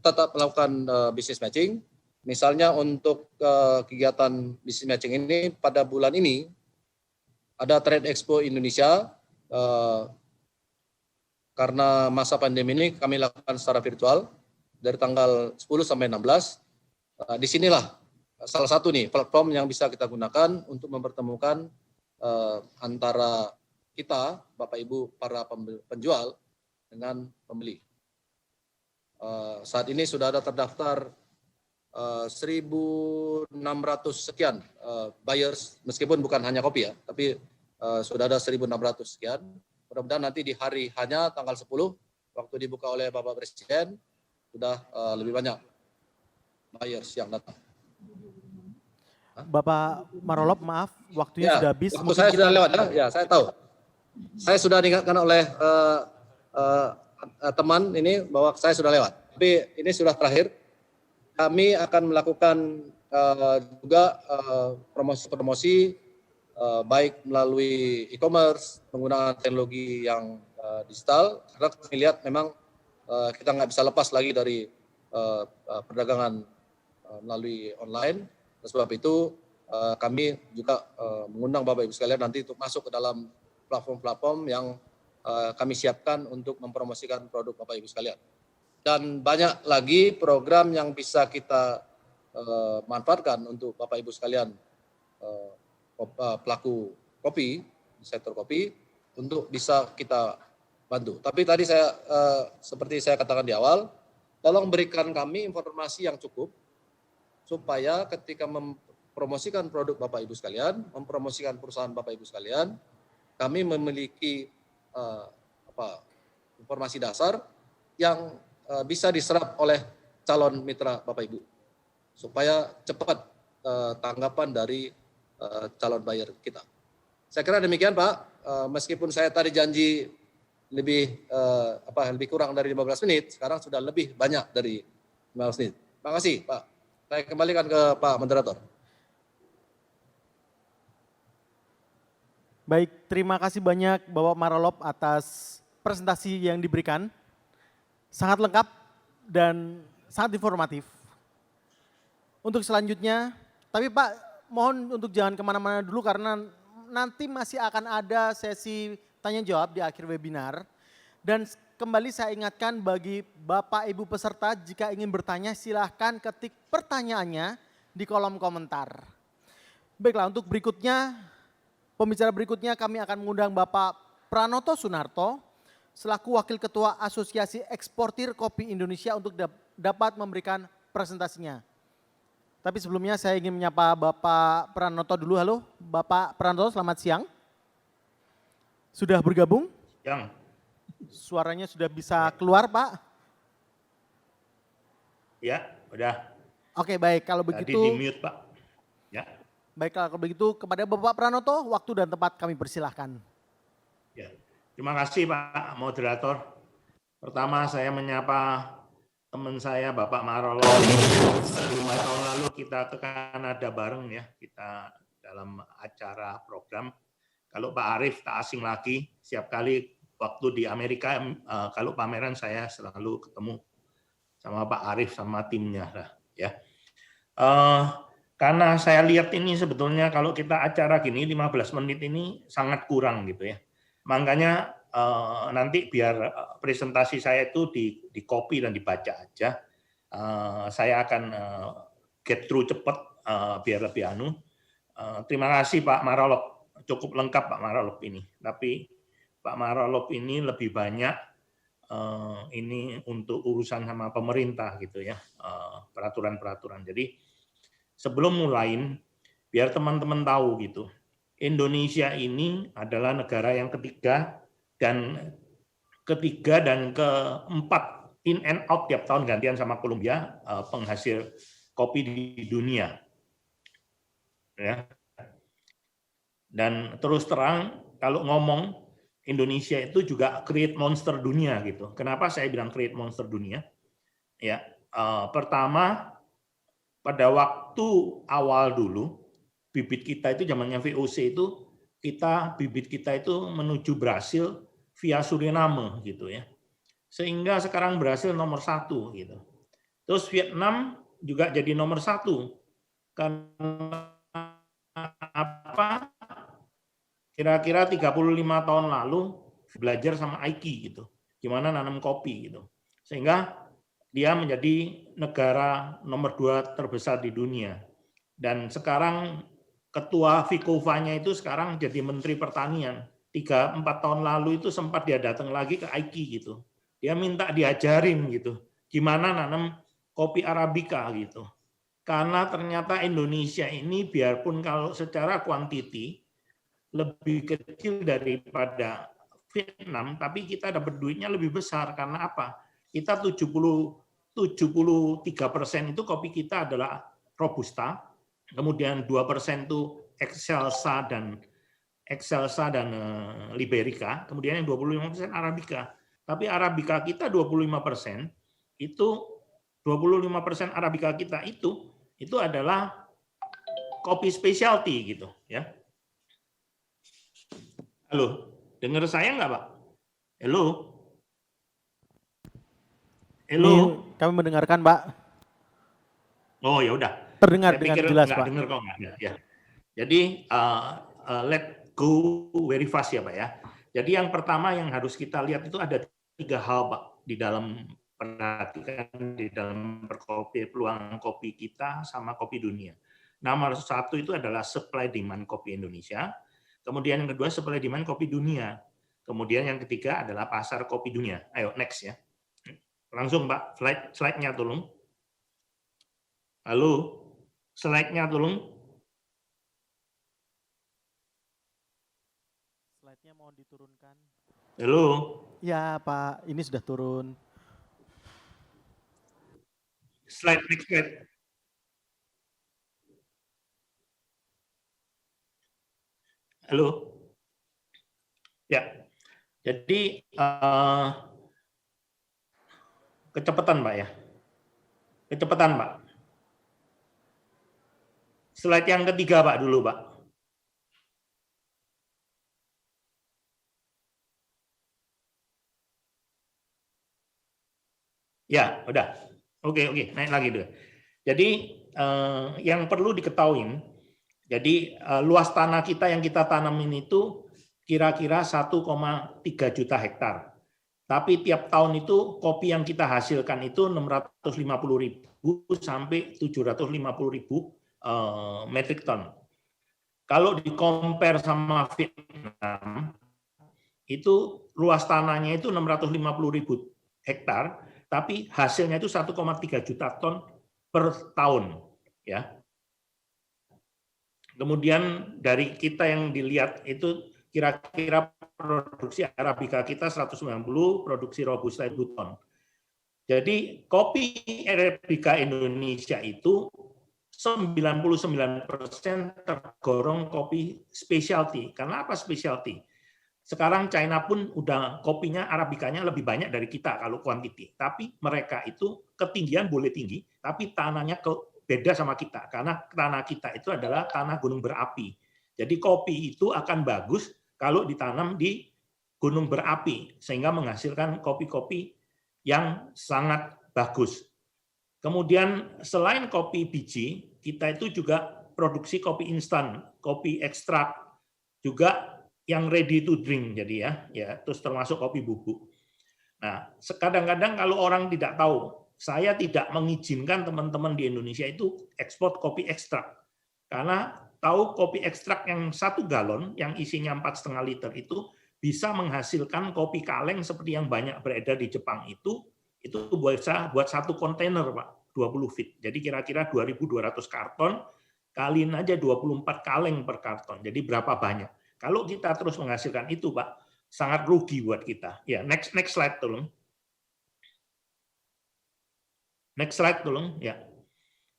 tetap melakukan business matching. Misalnya untuk kegiatan business matching ini pada bulan ini ada Trade Expo Indonesia. Karena masa pandemi ini kami lakukan secara virtual dari tanggal 10 sampai 16. Disinilah salah satu nih platform yang bisa kita gunakan untuk mempertemukan antara kita, Bapak Ibu para penjual dengan pembeli. Saat ini sudah ada terdaftar 1.600 sekian buyers, meskipun bukan hanya kopi ya, tapi sudah ada 1.600 sekian. Mudah-mudahan nanti di hari hanya tanggal 10, waktu dibuka oleh Bapak Presiden, sudah lebih banyak buyers yang datang. Bapak Marolop, maaf, waktunya Ya, sudah habis. waktu saya sudah lewat ya, saya tahu. Saya sudah diingatkan oleh teman ini bahwa saya sudah lewat. Tapi ini sudah terakhir. Kami akan melakukan juga promosi-promosi baik melalui e-commerce, menggunakan teknologi yang digital. Karena kami lihat memang kita nggak bisa lepas lagi dari perdagangan melalui online. Oleh sebab itu kami juga mengundang Bapak Ibu sekalian nanti untuk masuk ke dalam platform-platform yang kami siapkan untuk mempromosikan produk Bapak Ibu sekalian. Dan banyak lagi program yang bisa kita manfaatkan untuk Bapak Ibu sekalian pelaku kopi, sektor kopi, untuk bisa kita bantu. Tapi tadi saya seperti saya katakan di awal, tolong berikan kami informasi yang cukup supaya ketika mempromosikan produk Bapak Ibu sekalian, mempromosikan perusahaan Bapak Ibu sekalian, kami memiliki informasi dasar yang bisa diserap oleh calon mitra Bapak Ibu supaya cepat tanggapan dari calon buyer kita. Saya kira demikian Pak, meskipun saya tadi janji lebih kurang dari 15 menit, sekarang sudah lebih banyak dari 15 menit. Terima kasih Pak. Saya kembalikan ke Pak Moderator. Baik, terima kasih banyak Bapak Marolop atas presentasi yang diberikan. Sangat lengkap dan sangat informatif. Untuk selanjutnya, tapi Pak mohon untuk jangan kemana-mana dulu karena nanti masih akan ada sesi tanya jawab di akhir webinar. Dan kembali saya ingatkan bagi Bapak Ibu peserta jika ingin bertanya silahkan ketik pertanyaannya di kolom komentar. Baiklah, untuk berikutnya, pembicara berikutnya kami akan mengundang Bapak Pranoto Sunarto selaku Wakil Ketua Asosiasi Eksportir Kopi Indonesia untuk dapat memberikan presentasinya. Tapi sebelumnya saya ingin menyapa Bapak Pranoto dulu. Halo Bapak Pranoto, selamat siang. Sudah bergabung? Yang Suaranya sudah bisa keluar Pak? ya, udah. Oke baik, kalau Tadi begitu. di mute Pak. Ya. Baik, kalau begitu kepada Bapak Pranoto, waktu dan tempat kami persilahkan. Ya. Terima kasih Pak Moderator. Pertama saya menyapa teman saya Bapak Marolo. 5 tahun lalu kita ke Kanada bareng ya, kita dalam acara program. Kalau Pak Arief tak asing lagi, setiap kali waktu di Amerika, kalau pameran saya selalu ketemu sama Pak Arief sama timnya lah ya. Karena saya lihat ini sebetulnya kalau kita acara gini 15 menit ini sangat kurang gitu ya. Makanya nanti biar presentasi saya itu di copy dan dibaca aja. Saya akan get through cepat biar lebih anu. Terima kasih Pak Marolop, cukup lengkap Pak Marolop ini. Tapi Pak Marolop ini lebih banyak ini untuk urusan sama pemerintah gitu ya, peraturan-peraturan. Jadi sebelum mulain, biar teman-teman tahu gitu, Indonesia ini adalah negara yang ketiga dan keempat in and out tiap tahun gantian sama Kolombia penghasil kopi di dunia. Ya. Dan terus terang kalau ngomong Indonesia itu juga create monster dunia gitu. Kenapa saya bilang create monster dunia? Ya, pertama pada waktu awal dulu bibit kita itu zamannya VOC itu bibit kita itu menuju Brasil via Suriname gitu ya. Sehingga sekarang Brasil nomor 1 gitu. Terus Vietnam juga jadi nomor 1 karena apa? Kira-kira 35 tahun lalu belajar sama Aiki gitu, gimana nanam kopi gitu, sehingga dia menjadi negara nomor 2 terbesar di dunia. Dan sekarang ketua Fikova-nya itu sekarang jadi Menteri Pertanian. 3-4 tahun lalu itu sempat dia datang lagi ke Aiki gitu, dia minta diajarin gitu, gimana nanam kopi Arabica gitu. Karena ternyata Indonesia ini biarpun kalau secara kuantiti lebih kecil daripada Vietnam, tapi kita dapat duitnya lebih besar. Karena apa? Kita 73% itu kopi kita adalah Robusta, kemudian 2% itu Excelsa dan Liberica, kemudian yang 25% Arabica. Tapi Arabica kita 25%, itu 25% Arabica kita itu adalah kopi specialty gitu ya. Halo, dengar saya nggak Pak? Halo? Halo? Ini kami mendengarkan, Pak. Oh ya udah. Terdengar Saya dengan pikir jelas, nggak Pak. dengar kok nggak. Ya. Jadi let go very fast ya Pak ya. Jadi yang pertama yang harus kita lihat itu ada 3 hal Pak di dalam perhatikan di dalam berkopi, peluang kopi kita sama kopi dunia. Nomor 1 itu adalah supply demand kopi Indonesia. Kemudian yang kedua supply demand kopi dunia. Kemudian yang ketiga adalah pasar kopi dunia. Ayo next ya. Langsung Pak, slide-nya tolong. Halo, slide-nya tolong. Slide-nya mau diturunkan. Halo. Ya, Pak, ini sudah turun. Slide next slide. Halo. Ya. Jadi kecepatan Pak ya. Kecepatan Pak. Slide yang ketiga Pak dulu Pak. Ya, udah. Oke, naik lagi dulu. Jadi yang perlu diketahui, jadi luas tanah kita yang kita tanamin itu kira-kira 1,3 juta hektar. Tapi tiap tahun itu kopi yang kita hasilkan itu 650.000 sampai 750.000 metric ton. Kalau di-compare sama Vietnam, itu luas tanahnya itu 650.000 hektar, tapi hasilnya itu 1,3 juta ton per tahun. Ya. Kemudian dari kita yang dilihat itu kira-kira produksi Arabica kita 190, produksi Robusta 1.000 ton. Jadi kopi Arabica Indonesia itu 99% tergolong kopi specialty. Karena apa specialty? Sekarang China pun udah kopinya Arabicanya lebih banyak dari kita kalau kuantiti. Tapi mereka itu ketinggian boleh tinggi, tapi tanahnya beda sama kita. Karena tanah kita itu adalah tanah gunung berapi. Jadi kopi itu akan bagus kalau ditanam di gunung berapi, sehingga menghasilkan kopi-kopi yang sangat bagus. Kemudian selain kopi biji, kita itu juga produksi kopi instan, kopi ekstrak, juga yang ready to drink jadi ya, terus termasuk kopi bubuk. Nah, kadang-kadang kalau orang tidak tahu, saya tidak mengizinkan teman-teman di Indonesia itu ekspor kopi ekstrak. Karena tahu kopi ekstrak yang 1 galon, yang isinya 4,5 liter itu bisa menghasilkan kopi kaleng seperti yang banyak beredar di Jepang itu buat 1 kontainer, Pak, 20 feet. Jadi kira-kira 2.200 karton, kaliin aja 24 kaleng per karton. Jadi berapa banyak? Kalau kita terus menghasilkan itu, Pak, sangat rugi buat kita. Ya, next slide tolong. Next slide tolong, ya.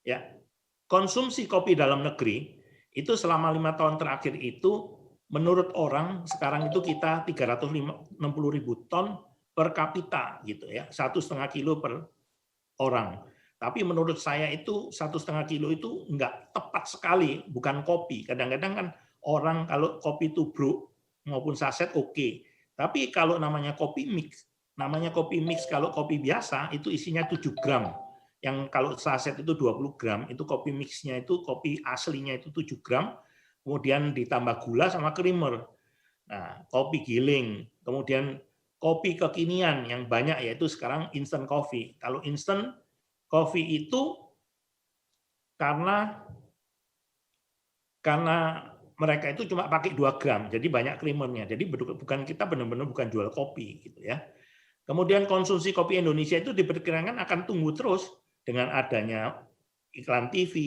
Ya. Konsumsi kopi dalam negeri itu selama 5 tahun terakhir itu menurut orang sekarang itu kita 360.000 ton per kapita gitu ya, 1,5 kilo per orang. Tapi menurut saya itu 1,5 kilo itu enggak tepat sekali, bukan kopi. Kadang-kadang kan orang kalau kopi tubruk maupun saset oke. Tapi kalau namanya kopi mix kalau kopi biasa itu isinya 7 gram. Yang kalau saset itu 20 gram, itu kopi mixnya itu, kopi aslinya itu 7 gram, kemudian ditambah gula sama creamer. Nah, kopi giling, kemudian kopi kekinian yang banyak yaitu sekarang instant coffee. Kalau instant coffee itu karena mereka itu cuma pakai 2 gram, jadi banyak creamernya. Jadi bukan kita benar-benar bukan jual kopi gitu ya. Kemudian konsumsi kopi Indonesia itu diperkirakan akan tumbuh terus dengan adanya iklan TV,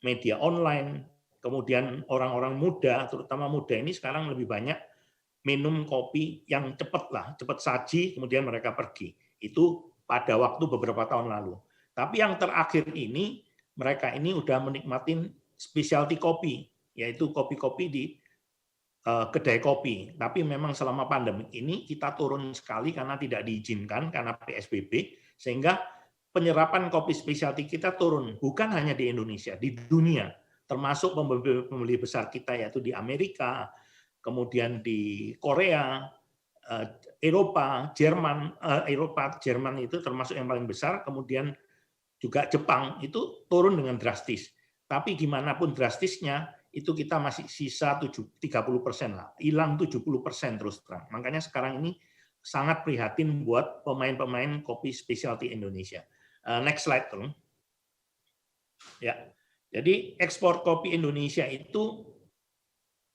media online, kemudian orang-orang muda, terutama muda ini sekarang lebih banyak minum kopi yang cepat saji, kemudian mereka pergi. Itu pada waktu beberapa tahun lalu. Tapi yang terakhir ini, mereka ini udah menikmatin specialty kopi, yaitu kopi-kopi di kedai kopi. Tapi memang selama pandemi ini kita turun sekali karena tidak diizinkan, karena PSBB, sehingga penyerapan kopi specialty kita turun, bukan hanya di Indonesia, di dunia, termasuk pembeli besar kita yaitu di Amerika, kemudian di Korea, Eropa, Jerman itu termasuk yang paling besar, kemudian juga Jepang itu turun dengan drastis. Tapi gimana pun drastisnya, itu kita masih sisa 30% lah, hilang 70% terus terang. Makanya sekarang ini sangat prihatin buat pemain-pemain kopi specialty Indonesia. Next slide, tolong. Ya, jadi ekspor kopi Indonesia itu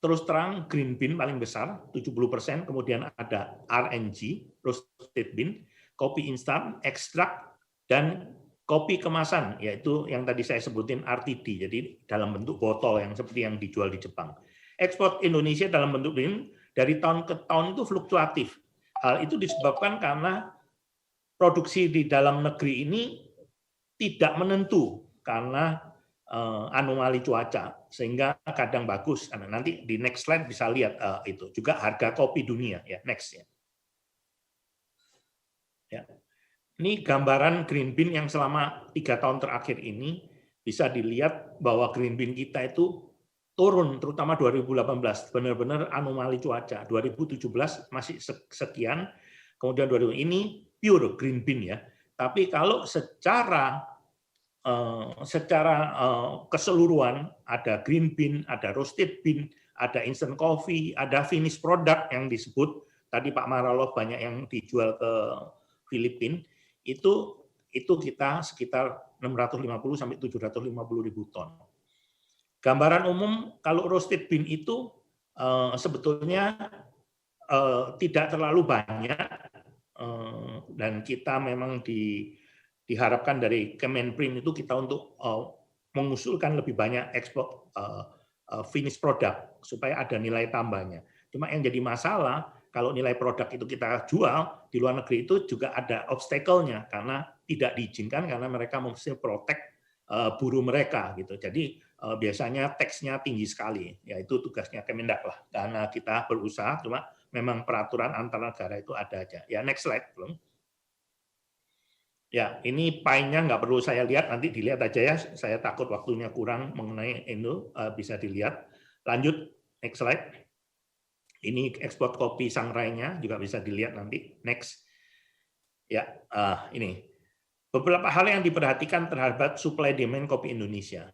terus terang green bean paling besar 70%, kemudian ada RNG, roasted bean, kopi instan, ekstrak, dan kopi kemasan, yaitu yang tadi saya sebutin RTD, jadi dalam bentuk botol yang seperti yang dijual di Jepang. Ekspor Indonesia dalam bentuk bean dari tahun ke tahun itu fluktuatif. Hal itu disebabkan karena produksi di dalam negeri ini tidak menentu karena anomali cuaca, sehingga kadang bagus. Nanti di next slide bisa lihat itu juga harga kopi dunia. Ya, next ya. Ya. Ini gambaran green bean yang selama 3 tahun terakhir ini bisa dilihat bahwa green bean kita itu turun, terutama 2018 benar-benar anomali cuaca. 2017 masih sekian, kemudian 2020 ini pure green bean ya. Tapi kalau secara keseluruhan ada green bean, ada roasted bean, ada instant coffee, ada finished product yang disebut tadi Pak Maralof banyak yang dijual ke Filipina, itu kita sekitar 650 sampai 750 ribu ton. Gambaran umum kalau roasted bean itu sebetulnya tidak terlalu banyak, dan kita memang diharapkan dari Kemenprin itu kita untuk mengusulkan lebih banyak ekspor finished product supaya ada nilai tambahnya. Cuma yang jadi masalah kalau nilai produk itu kita jual di luar negeri itu juga ada obstacle-nya karena tidak diizinkan karena mereka mesti protect buruh mereka gitu. Jadi biasanya tax-nya tinggi sekali. Ya itu tugasnya Kemendak lah. Karena kita berusaha cuma memang peraturan antar negara itu ada aja. Ya next slide belum. Ya, ini pie-nya nggak perlu saya lihat, nanti dilihat aja ya. Saya takut waktunya kurang mengenai Indo, bisa dilihat. Lanjut, next slide. Ini ekspor kopi Sangrai-nya juga bisa dilihat nanti. Next. Ya, ini. Beberapa hal yang diperhatikan terhadap supply demand kopi Indonesia.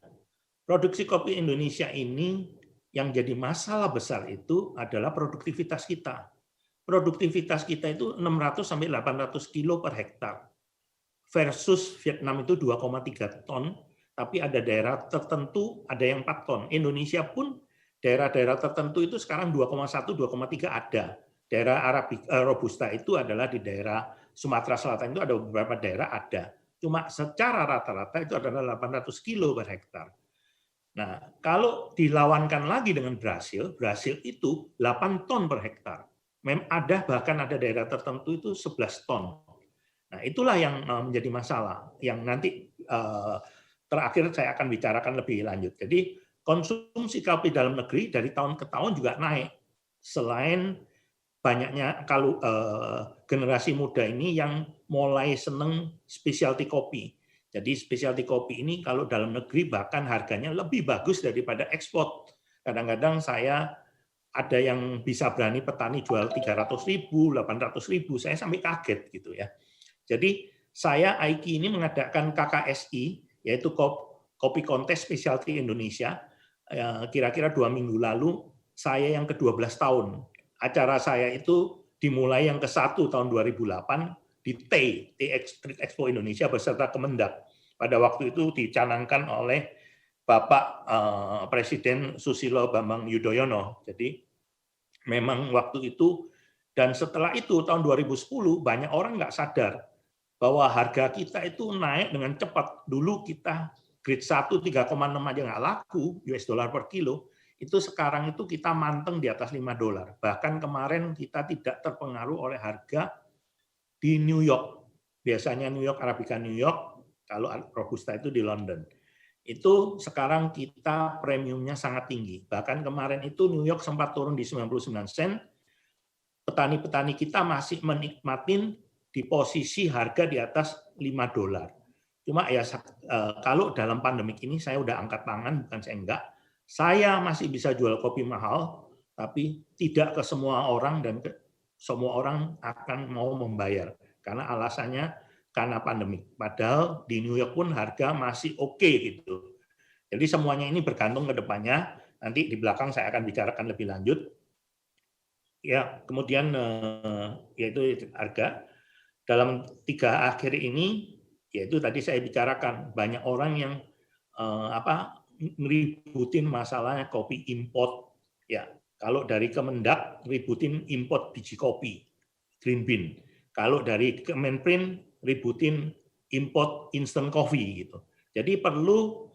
Produksi kopi Indonesia ini yang jadi masalah besar itu adalah produktivitas kita. Produktivitas kita itu 600 sampai 800 kilo per hektar. Versus Vietnam itu 2,3 ton, tapi ada daerah tertentu ada yang 4 ton. Indonesia pun daerah-daerah tertentu itu sekarang 2,1, 2,3 ada. Daerah Robusta itu adalah di daerah Sumatera Selatan itu ada beberapa daerah ada. Cuma secara rata-rata itu adalah 800 kilo per hektar. Nah, kalau dilawankan lagi dengan Brasil, Brasil itu 8 ton per hektar. Bahkan ada daerah tertentu itu 11 ton. Nah, itulah yang menjadi masalah. Yang nanti terakhir saya akan bicarakan lebih lanjut. Jadi, konsumsi kopi dalam negeri dari tahun ke tahun juga naik. Selain banyaknya kalau generasi muda ini yang mulai seneng specialty kopi. Jadi specialty kopi ini kalau dalam negeri bahkan harganya lebih bagus daripada ekspor. Kadang-kadang saya ada yang bisa berani petani jual 300.000, 800.000, saya sampai kaget gitu ya. Jadi saya Aiki ini mengadakan KKSI, yaitu Kopi Kontes Specialty Indonesia, kira-kira 2 minggu lalu, saya yang ke-12 tahun. Acara saya itu dimulai yang ke-1 tahun 2008 di Street Expo Indonesia beserta Kemendak. Pada waktu itu dicanangkan oleh Bapak Presiden Susilo Bambang Yudhoyono. Jadi memang waktu itu dan setelah itu tahun 2010 banyak orang nggak sadar bahwa harga kita itu naik dengan cepat. Dulu kita grade 1 3,6 aja nggak laku US dollar per kilo. Itu sekarang itu kita manteng di atas $5. Bahkan kemarin kita tidak terpengaruh oleh harga di New York. Biasanya New York, Arabica New York, kalau Robusta itu di London. Itu sekarang kita premiumnya sangat tinggi. Bahkan kemarin itu New York sempat turun di 99 sen. Petani-petani kita masih menikmatin di posisi harga di atas $5. Cuma ya kalau dalam pandemik ini saya udah angkat tangan, bukan saya enggak. Saya masih bisa jual kopi mahal, tapi tidak ke semua orang dan semua orang akan mau membayar. Karena alasannya karena pandemik. Padahal di New York pun harga masih oke gitu. Jadi semuanya ini bergantung ke depannya. Nanti di belakang saya akan bicarakan lebih lanjut. Ya, kemudian yaitu harga. Dalam 3 akhir ini, yaitu tadi saya bicarakan, banyak orang yang ngeributin masalahnya kopi import. Ya, kalau dari Kemendak ributin import biji kopi, green bean. Kalau dari Kemenprin ributin import instant coffee gitu. Jadi perlu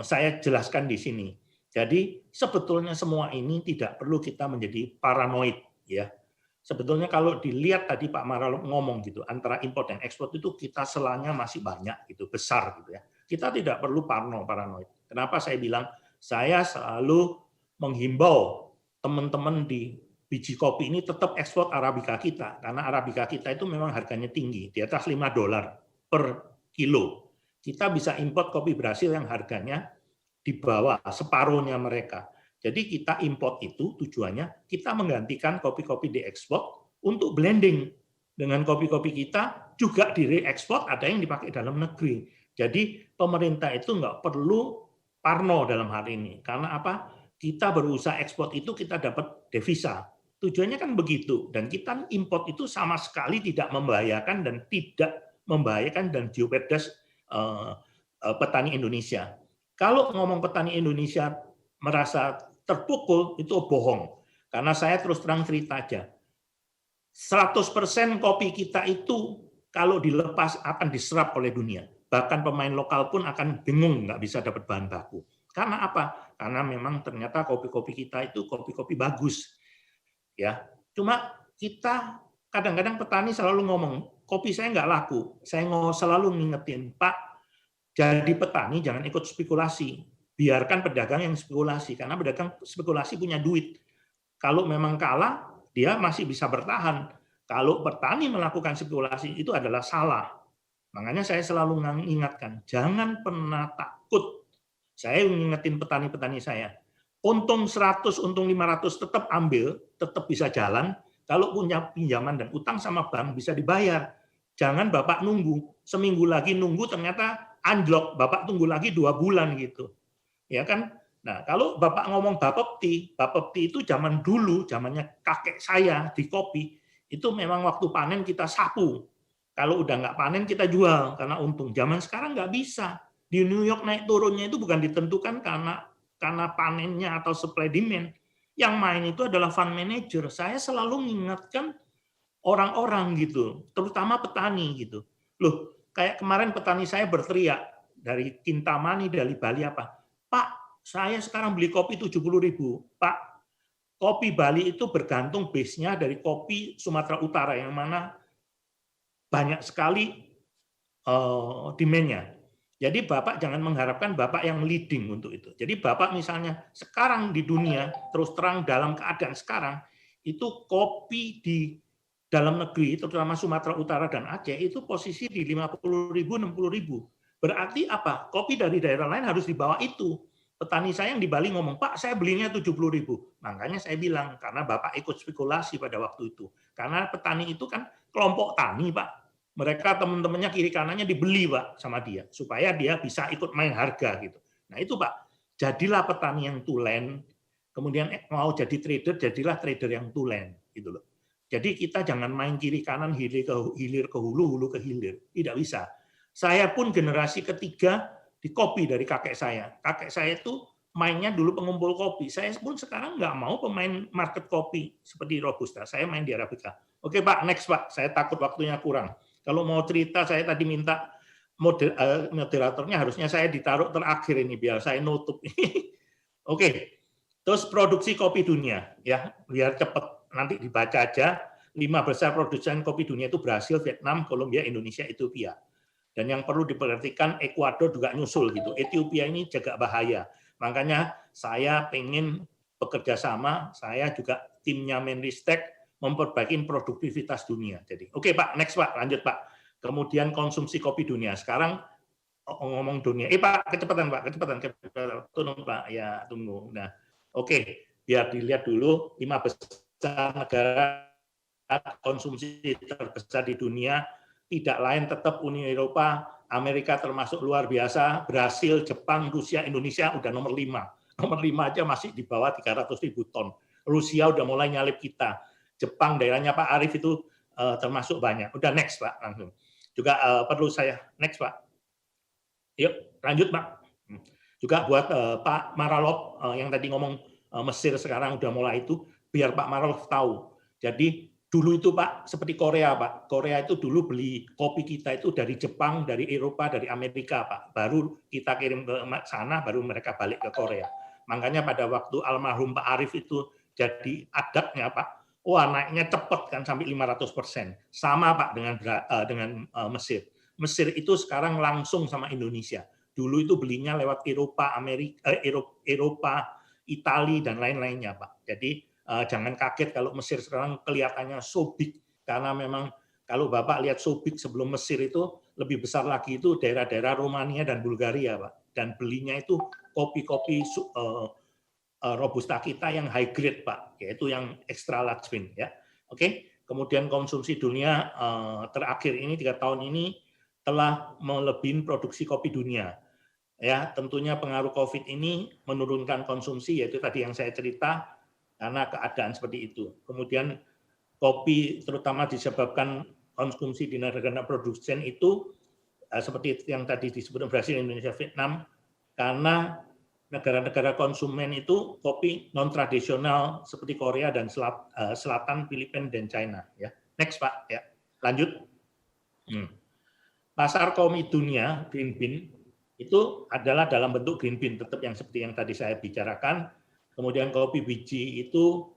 saya jelaskan di sini. Jadi sebetulnya semua ini tidak perlu kita menjadi paranoid ya. Sebetulnya kalau dilihat tadi Pak Maralo ngomong gitu, antara import dan ekspor itu kita selanya masih banyak gitu, besar gitu ya. Kita tidak perlu paranoid. Kenapa saya bilang saya selalu menghimbau teman-teman di biji kopi ini tetap ekspor Arabica kita, karena Arabica kita itu memang harganya tinggi, di atas $5 per kilo. Kita bisa import kopi Brasil yang harganya di bawah separuhnya mereka. Jadi kita import itu tujuannya kita menggantikan kopi-kopi diekspor untuk blending dengan kopi-kopi kita juga direekspor, ada yang dipakai dalam negeri. Jadi pemerintah itu nggak perlu parno dalam hal ini. Karena apa? Kita berusaha ekspor itu kita dapat devisa. Tujuannya kan begitu. Dan kita import itu sama sekali tidak membahayakan dan tidak membahayakan dan jeopardize petani Indonesia. Kalau ngomong petani Indonesia merasa terpukul, itu bohong. Karena saya terus terang cerita aja. 100% kopi kita itu kalau dilepas akan diserap oleh dunia. Bahkan pemain lokal pun akan bingung nggak bisa dapat bahan baku. Karena apa? Karena memang ternyata kopi-kopi kita itu kopi-kopi bagus. Ya, cuma kita kadang-kadang petani selalu ngomong, kopi saya nggak laku. Saya selalu ngingetin, Pak, jadi petani jangan ikut spekulasi. Biarkan pedagang yang spekulasi, karena pedagang spekulasi punya duit. Kalau memang kalah, dia masih bisa bertahan. Kalau petani melakukan spekulasi, itu adalah salah. Makanya saya selalu mengingatkan, jangan pernah takut. Saya mengingetin petani-petani saya. Untung 100, untung 500 tetap ambil, tetap bisa jalan. Kalau punya pinjaman dan utang sama bank, bisa dibayar. Jangan Bapak nunggu. Seminggu lagi nunggu, ternyata anjlok. Bapak tunggu lagi 2 bulan gitu. Ya kan, Nah, kalau Bapak ngomong bapepti itu zaman dulu, zamannya kakek saya di kopi, itu memang waktu panen kita sapu. Kalau udah nggak panen kita jual karena untung. Zaman sekarang nggak bisa. Di New York naik turunnya itu bukan ditentukan karena panennya atau supply demand. Yang main itu adalah fund manager. Saya selalu mengingatkan orang-orang gitu, terutama petani gitu. Loh, kayak kemarin petani saya berteriak dari Kintamani, dari Bali apa, Pak, saya sekarang beli kopi 70.000. Pak, kopi Bali itu bergantung base-nya dari kopi Sumatera Utara yang mana banyak sekali demand-nya. Jadi Bapak jangan mengharapkan Bapak yang leading untuk itu. Jadi Bapak misalnya sekarang di dunia, terus terang dalam keadaan sekarang, itu kopi di dalam negeri, terutama Sumatera Utara dan Aceh, itu posisi di 50.000, 60.000. Berarti apa? Kopi dari daerah lain harus di bawah itu. Petani saya yang di Bali ngomong, Pak, saya belinya 70.000. Makanya saya bilang, karena Bapak ikut spekulasi pada waktu itu. Karena petani itu kan kelompok tani, Pak. Mereka teman-temannya kiri kanannya dibeli, Pak, sama dia. Supaya dia bisa ikut main harga gitu. Nah itu, Pak. Jadilah petani yang tulen. Kemudian mau jadi trader, jadilah trader yang tulen. Gitu loh. Jadi kita jangan main kiri kanan, hilir ke hulu, hulu ke hilir. Tidak bisa. Saya pun generasi ketiga di kopi dari kakek saya. Kakek saya itu mainnya dulu pengumpul kopi. Saya pun sekarang nggak mau pemain market kopi seperti Robusta. Saya main di Arabica. Oke Pak, next Pak. Saya takut waktunya kurang. Kalau mau cerita, saya tadi minta moderatornya harusnya saya ditaruh terakhir ini biar saya nutup. Oke. Terus produksi kopi dunia, ya biar cepat nanti dibaca aja. 5 besar produsen kopi dunia itu Brasil, Vietnam, Kolombia, Indonesia, Ethiopia. Dan yang perlu diperhatikan Ekuador juga nyusul gitu. Ethiopia ini juga bahaya. Makanya saya pengen bekerja sama, saya juga timnya Menristek memperbaiki produktivitas dunia. Jadi, oke Pak, next Pak, lanjut Pak. Kemudian konsumsi kopi dunia. Sekarang ngomong dunia. Pak, kecepatan Pak, kecepatan. Tunggu Pak, ya tunggu. Nah, oke, biar dilihat dulu 5 besar negara konsumsi terbesar di dunia. Tidak lain tetap Uni Eropa, Amerika termasuk luar biasa, Brasil, Jepang, Rusia, Indonesia udah nomor 5. Nomor 5 aja masih di bawah 300.000 ton. Rusia udah mulai nyalip kita. Jepang daerahnya Pak Arief itu termasuk banyak. Udah next Pak langsung. Juga perlu saya next Pak. Yuk lanjut Pak. Juga buat Pak Maralov yang tadi ngomong Mesir sekarang udah mulai itu, biar Pak Maralov tahu. Jadi dulu itu Pak, seperti Korea Pak. Korea itu dulu beli kopi kita itu dari Jepang, dari Eropa, dari Amerika Pak. Baru kita kirim ke sana, baru mereka balik ke Korea. Makanya pada waktu almarhum Pak Arief itu jadi adabnya Pak, wah naiknya cepat kan sampai 500%. Sama Pak dengan Mesir. Mesir itu sekarang langsung sama Indonesia. Dulu itu belinya lewat Eropa, Eropa, Italia dan lain-lainnya Pak. Jadi jangan kaget kalau Mesir sekarang kelihatannya so big, karena memang kalau Bapak lihat so big sebelum Mesir itu lebih besar lagi itu daerah-daerah Romania dan Bulgaria Pak. Dan belinya itu kopi-kopi Robusta kita yang high grade Pak, yaitu yang extra large bean ya. Oke, kemudian konsumsi dunia terakhir ini 3 tahun ini telah melebihi produksi kopi dunia. Ya, tentunya pengaruh COVID ini menurunkan konsumsi, yaitu tadi yang saya cerita, karena keadaan seperti itu. Kemudian kopi terutama disebabkan konsumsi di negara produsen itu seperti yang tadi disebut Brasil, Indonesia, Vietnam, karena negara-negara konsumen itu kopi non tradisional seperti Korea dan Selatan, Filipina dan China. Ya, next Pak. Ya, lanjut. Pasar kopi dunia green bean itu adalah dalam bentuk green bean, tetap yang seperti yang tadi saya bicarakan. Kemudian kopi biji itu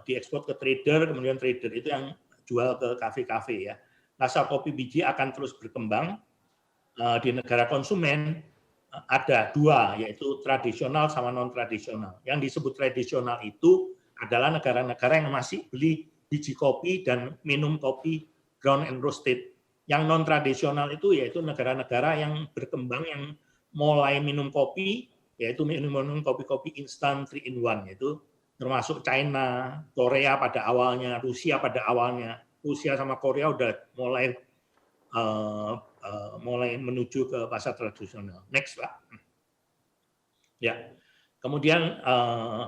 diekspor ke trader, kemudian trader itu yang jual ke kafe-kafe ya. Pasar kopi biji akan terus berkembang di negara konsumen. Ada 2, yaitu tradisional sama non-tradisional. Yang disebut tradisional itu adalah negara-negara yang masih beli biji kopi dan minum kopi ground and roasted. Yang non-tradisional itu yaitu negara-negara yang berkembang, yang mulai minum kopi, yaitu minum kopi-kopi instan 3-in-1, yaitu termasuk China, Korea pada awalnya, Rusia pada awalnya. Rusia sama Korea udah mulai menuju ke pasar tradisional. Next Pak. Ya, Kemudian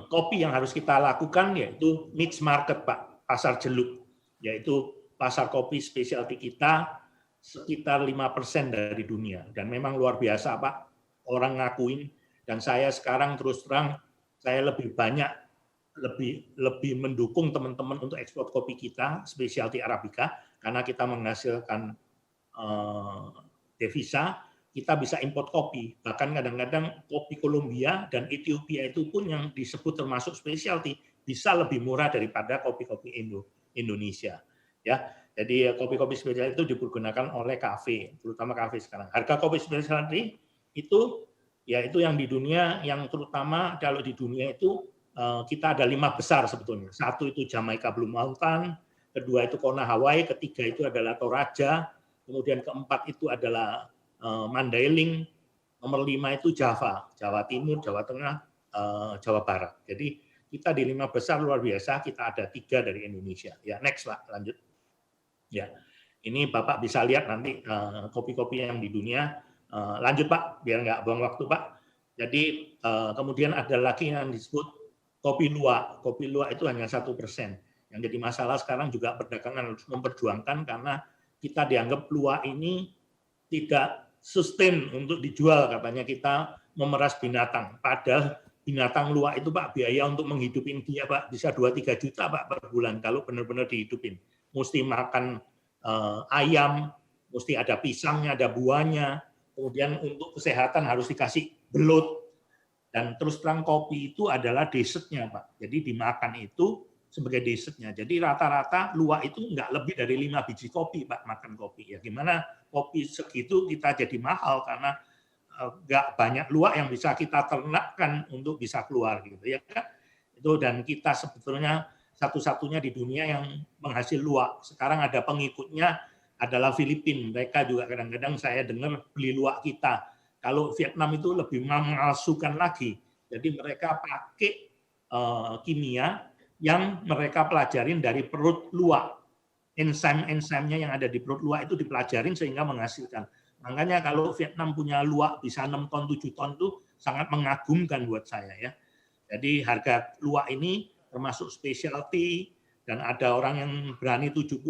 kopi yang harus kita lakukan yaitu niche market, Pak, pasar jeluk, yaitu pasar kopi spesialty kita sekitar 5% dari dunia, dan memang luar biasa, Pak, orang ngakuin. Dan saya sekarang terus terang saya lebih banyak lebih mendukung teman-teman untuk ekspor kopi kita spesialty Arabica, karena kita menghasilkan devisa, kita bisa import kopi. Bahkan kadang-kadang kopi Kolombia dan Ethiopia itu pun yang disebut termasuk specialty bisa lebih murah daripada kopi-kopi Indonesia. Ya, jadi kopi-kopi specialty itu dipergunakan oleh kafe, terutama kafe sekarang. Harga kopi specialty itu yaitu yang di dunia, yang terutama kalau di dunia itu kita ada 5 besar sebetulnya. Satu itu Jamaica Blue Mountain, kedua itu Kona Hawaii, ketiga itu adalah Toraja, kemudian keempat itu adalah Mandailing, nomor 5 itu Java, Jawa Timur, Jawa Tengah, Jawa Barat. Jadi kita di 5 besar luar biasa, kita ada 3 dari Indonesia. Ya, next Pak, lanjut. Ya, ini Bapak bisa lihat nanti kopi-kopi yang di dunia. Lanjut Pak, biar nggak buang waktu Pak. Jadi kemudian ada lagi yang disebut kopi luwak. Kopi luwak itu hanya 1%. Yang jadi masalah sekarang juga perdagangan harus memperjuangkan, karena kita dianggap luwak ini tidak sustain untuk dijual, katanya kita memeras binatang. Padahal binatang luwak itu Pak, biaya untuk menghidupin dia Pak bisa 2-3 juta Pak per bulan kalau benar-benar dihidupin. Mesti makan ayam, mesti ada pisangnya, ada buahnya. Kemudian untuk kesehatan harus dikasih belut. Dan terus terang kopi itu adalah dessertnya Pak. Jadi dimakan itu sebagai dessertnya. Jadi rata-rata luwak itu nggak lebih dari 5 biji kopi Pak, makan kopi. Ya gimana kopi segitu kita jadi mahal, karena nggak banyak luwak yang bisa kita ternakkan untuk bisa keluar gitu ya kan. Itu, dan kita sebetulnya satu-satunya di dunia yang menghasil luwak. Sekarang ada pengikutnya adalah Filipina. Mereka juga kadang-kadang saya dengar beli luwak kita. Kalau Vietnam itu lebih memalsukan lagi. Jadi mereka pakai kimia yang mereka pelajarin dari perut luwak. Enzim-enzimnya yang ada di perut luwak itu dipelajarin sehingga menghasilkan. Makanya kalau Vietnam punya luwak bisa 6 ton, 7 ton itu sangat mengagumkan buat saya ya. Jadi harga luwak ini termasuk specialty, dan ada orang yang berani 70,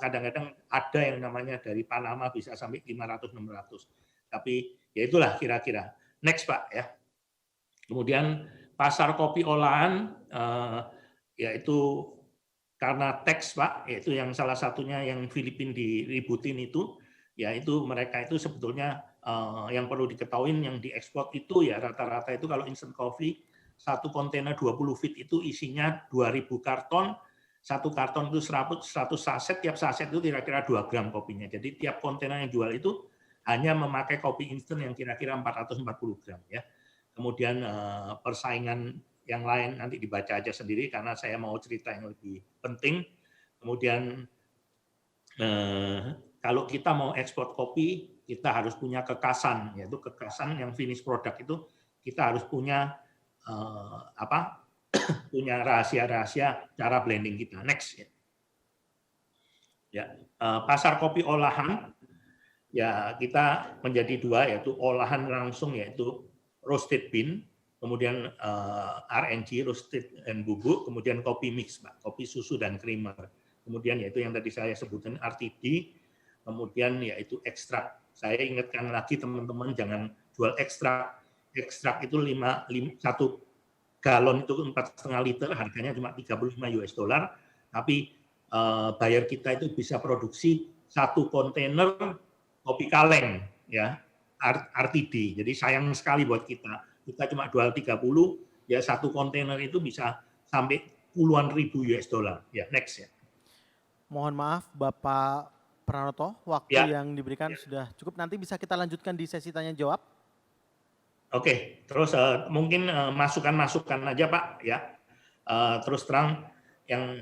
kadang-kadang ada yang namanya dari Panama bisa sampai 500-600. Tapi ya itulah kira-kira. Next Pak ya. Kemudian pasar kopi olahan yaitu karena teks Pak, yaitu yang salah satunya yang Filipina diributin itu, yaitu mereka itu sebetulnya yang perlu diketahui yang diekspor itu ya rata-rata itu kalau instant coffee satu kontainer 20 feet itu isinya 2000 karton, satu karton itu 100 saset, tiap saset itu kira-kira 2 gram kopinya. Jadi tiap kontainer yang jual itu hanya memakai kopi instan yang kira-kira 440 gram ya. Kemudian persaingan yang lain nanti dibaca aja sendiri karena saya mau cerita yang lebih penting. Kemudian kalau kita mau ekspor kopi, kita harus punya kekasan, yaitu kekasan yang finish product itu kita harus punya punya rahasia-rahasia cara blending kita. Next ya. Ya, pasar kopi olahan ya kita menjadi 2, yaitu olahan langsung yaitu roasted bean, kemudian RNG roasted and bubuk, kemudian kopi mix Pak, kopi susu dan creamer. Kemudian yaitu yang tadi saya sebutkan RTD, kemudian yaitu ekstrak. Saya ingatkan lagi teman-teman jangan jual ekstrak. Ekstrak itu 1 galon itu 4,5 liter, harganya cuma $35, tapi buyer kita itu bisa produksi 1 kontainer kopi kaleng ya, RTD. Jadi sayang sekali buat kita. Kita cuma jual 30, ya 1 kontainer itu bisa sampai puluhan ribu $. Ya, next ya. Mohon maaf Bapak Pranoto, waktu yang diberikan sudah cukup. Nanti bisa kita lanjutkan di sesi tanya jawab. Oke, terus mungkin masukan-masukan aja Pak ya. Terus terang yang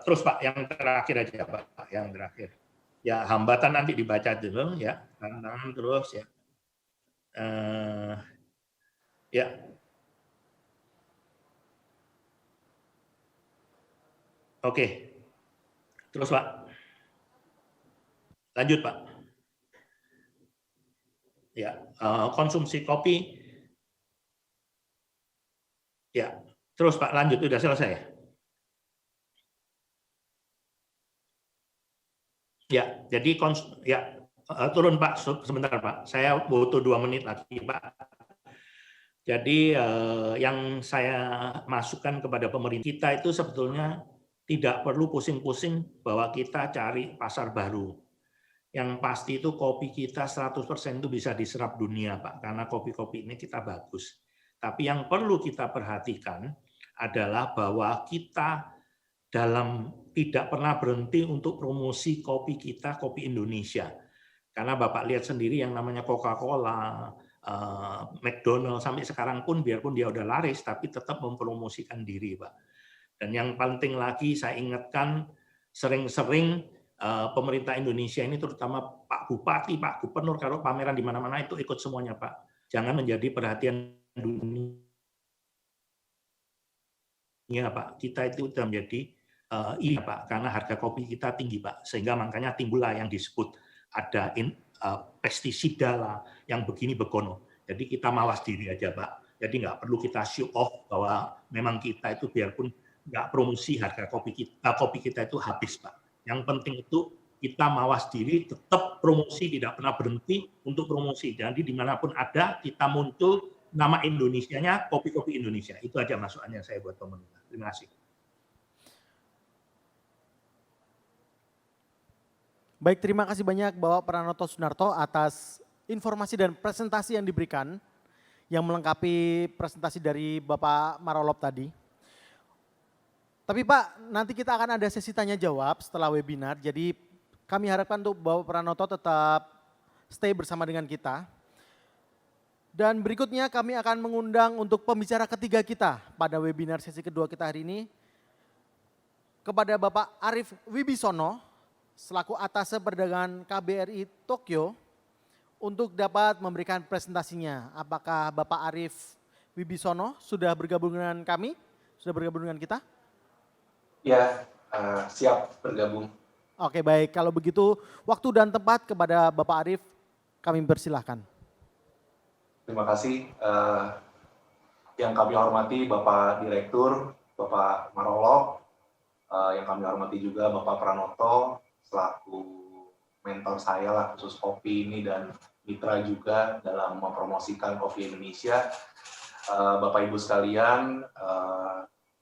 terus Pak yang terakhir aja Pak, yang terakhir. Ya hambatan nanti dibaca dulu ya, tantangan terus ya. Ya. Oke. Terus Pak. Lanjut Pak. Ya, konsumsi kopi Ya, terus Pak lanjut, udah selesai. Ya, jadi turun Pak, sebentar Pak. Saya butuh 2 menit lagi Pak. Jadi yang saya masukkan kepada pemerintah kita itu sebetulnya tidak perlu pusing-pusing bahwa kita cari pasar baru. Yang pasti itu kopi kita 100% itu bisa diserap dunia Pak, karena kopi-kopi ini kita bagus. Tapi yang perlu kita perhatikan adalah bahwa kita tidak pernah berhenti untuk promosi kopi kita, kopi Indonesia. Karena Bapak lihat sendiri yang namanya Coca-Cola, McDonald sampai sekarang pun biarpun dia udah laris tapi tetap mempromosikan diri, Pak. Dan yang penting lagi saya ingatkan sering-sering pemerintah Indonesia ini terutama Pak Bupati, Pak Gubernur kalau pameran di mana-mana itu ikut semuanya, Pak. Jangan menjadi perhatian dunia, Pak. Kita itu sudah menjadi iya, Pak, karena harga kopi kita tinggi, Pak. Sehingga makanya timbullah yang disebut ada pestisida lah, yang begini begono. Jadi kita mawas diri aja, Pak. Jadi nggak perlu kita show off bahwa memang kita itu biarpun nggak promosi harga kopi kita itu habis, Pak. Yang penting itu kita mawas diri, tetap promosi, tidak pernah berhenti untuk promosi. Jadi dimanapun ada, kita muncul nama Indonesianya, kopi-kopi Indonesia. Itu aja masukannya saya buat pemerintah. Terima kasih. Baik, terima kasih banyak Bapak Pranoto Sunarto atas informasi dan presentasi yang diberikan yang melengkapi presentasi dari Bapak Marolop tadi. Tapi Pak, nanti kita akan ada sesi tanya jawab setelah webinar, jadi kami harapkan untuk Bapak Pranoto tetap stay bersama dengan kita. Dan berikutnya kami akan mengundang untuk pembicara ketiga kita pada webinar sesi kedua kita hari ini, kepada Bapak Arief Wibisono, selaku Atase Perdagangan KBRI Tokyo, untuk dapat memberikan presentasinya. Apakah Bapak Arief Wibisono sudah bergabung dengan kami? Sudah bergabung dengan kita? Ya, siap bergabung. Oke, baik. Kalau begitu, waktu dan tempat kepada Bapak Arief, kami persilahkan. Terima kasih. Yang kami hormati Bapak Direktur, Bapak Marolop, yang kami hormati juga Bapak Pranoto, selaku mentor saya lah khusus kopi ini dan mitra juga dalam mempromosikan kopi Indonesia. Bapak Ibu sekalian,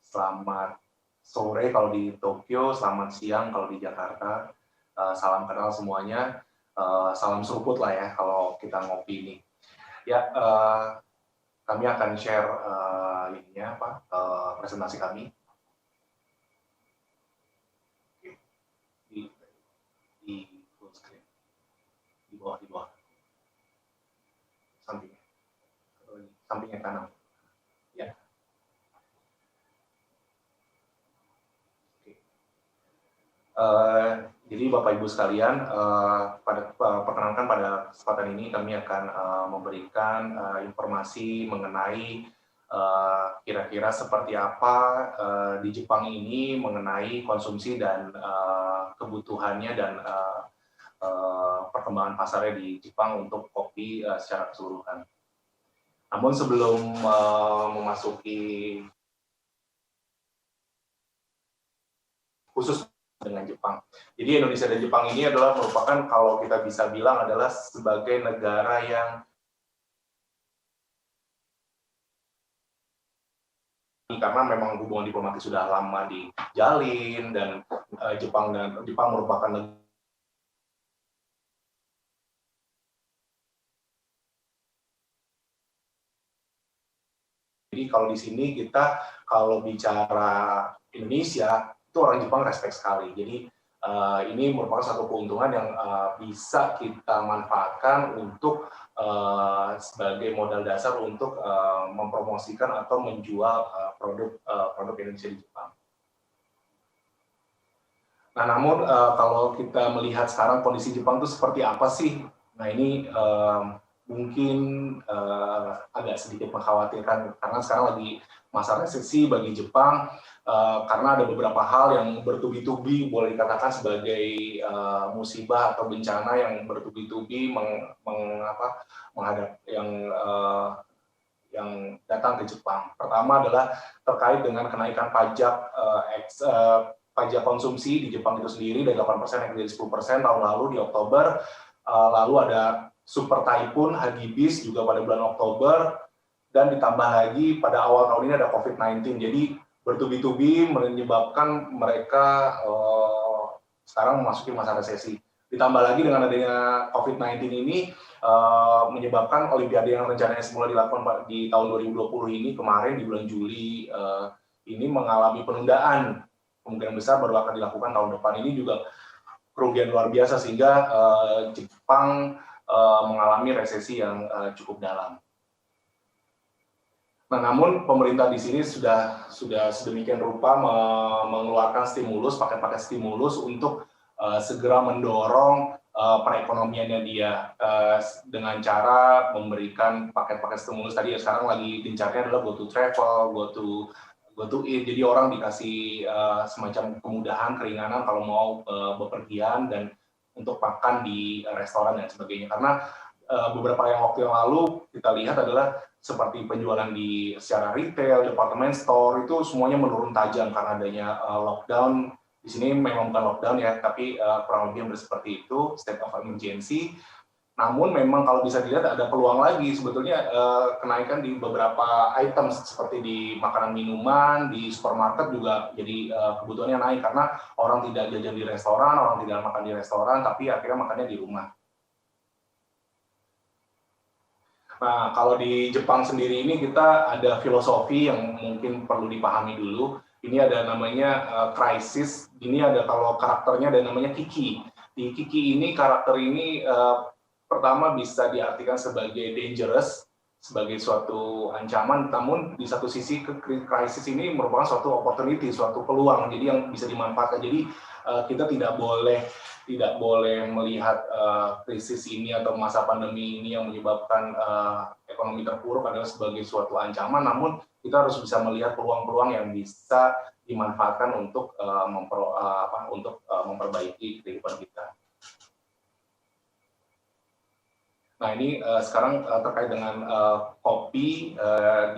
selamat sore kalau di Tokyo, selamat siang kalau di Jakarta. Salam kenal semuanya, salam seruput lah ya kalau kita ngopi ini. Ya, kami akan share presentasi kami. Di full screen, di bawah, sampingnya kanan. Ya. Oke. Jadi Bapak Ibu sekalian, perkenalkan pada kesempatan ini kami akan memberikan informasi mengenai kira-kira seperti apa di Jepang ini mengenai konsumsi dan kebutuhannya dan perkembangan pasarnya di Jepang untuk kopi secara keseluruhan. Namun sebelum memasuki khusus dengan Jepang. Jadi Indonesia dan Jepang ini adalah merupakan, kalau kita bisa bilang, adalah sebagai negara yang karena memang hubungan diplomatik sudah lama dijalin dan Jepang merupakan negara. Jadi kalau di sini kita kalau bicara Indonesia itu orang Jepang respect sekali. Jadi ini merupakan satu keuntungan yang bisa kita manfaatkan untuk sebagai modal dasar untuk mempromosikan atau menjual produk Indonesia di Jepang. Nah, namun kalau kita melihat sekarang kondisi Jepang itu seperti apa sih? Nah, ini mungkin agak sedikit mengkhawatirkan karena sekarang lagi masa resesi bagi Jepang. Karena ada beberapa hal yang bertubi-tubi, boleh dikatakan sebagai musibah atau bencana yang bertubi-tubi yang datang ke Jepang. Pertama adalah terkait dengan kenaikan pajak konsumsi di Jepang itu sendiri dari 8% naik menjadi 10% tahun lalu di Oktober. Lalu ada super typhoon Hagibis juga pada bulan Oktober, dan ditambah lagi pada awal tahun ini ada COVID-19. Jadi bertubi-tubi menyebabkan mereka sekarang memasuki masa resesi. Ditambah lagi dengan adanya COVID-19 ini menyebabkan Olimpiade yang rencananya semula dilakukan di tahun 2020 ini kemarin di bulan Juli ini mengalami penundaan. Kemungkinan besar baru akan dilakukan tahun depan. Ini juga kerugian luar biasa sehingga Jepang mengalami resesi yang cukup dalam. Nah, namun pemerintah di sini sudah sedemikian rupa mengeluarkan stimulus, paket-paket stimulus untuk segera mendorong perekonomiannya dia dengan cara memberikan paket-paket stimulus tadi ya. Sekarang lagi gencarnya adalah go to travel, go to eat. Jadi orang dikasih semacam kemudahan, keringanan kalau mau bepergian dan untuk makan di restoran dan sebagainya. Karena beberapa waktu yang lalu kita lihat adalah seperti penjualan secara retail, department store itu semuanya menurun tajam karena adanya lockdown. Di sini memang bukan lockdown ya, tapi kurang lebih seperti itu, state of emergency. Namun memang kalau bisa dilihat ada peluang lagi sebetulnya kenaikan di beberapa item seperti di makanan minuman, di supermarket juga jadi kebutuhannya naik karena orang tidak jajan di restoran, orang tidak makan di restoran, tapi akhirnya makannya di rumah. Nah, kalau di Jepang sendiri ini kita ada filosofi yang mungkin perlu dipahami dulu. Ini ada namanya crisis. Ini ada kalau karakternya ada namanya Kiki. Di Kiki ini karakter ini pertama bisa diartikan sebagai dangerous, sebagai suatu ancaman. Namun di satu sisi krisis ini merupakan suatu opportunity, suatu peluang. Jadi yang bisa dimanfaatkan. Jadi kita tidak boleh melihat krisis ini atau masa pandemi ini yang menyebabkan ekonomi terpuruk adalah sebagai suatu ancaman, namun kita harus bisa melihat peluang-peluang yang bisa dimanfaatkan untuk memperbaiki kehidupan kita. Nah ini sekarang terkait dengan kopi,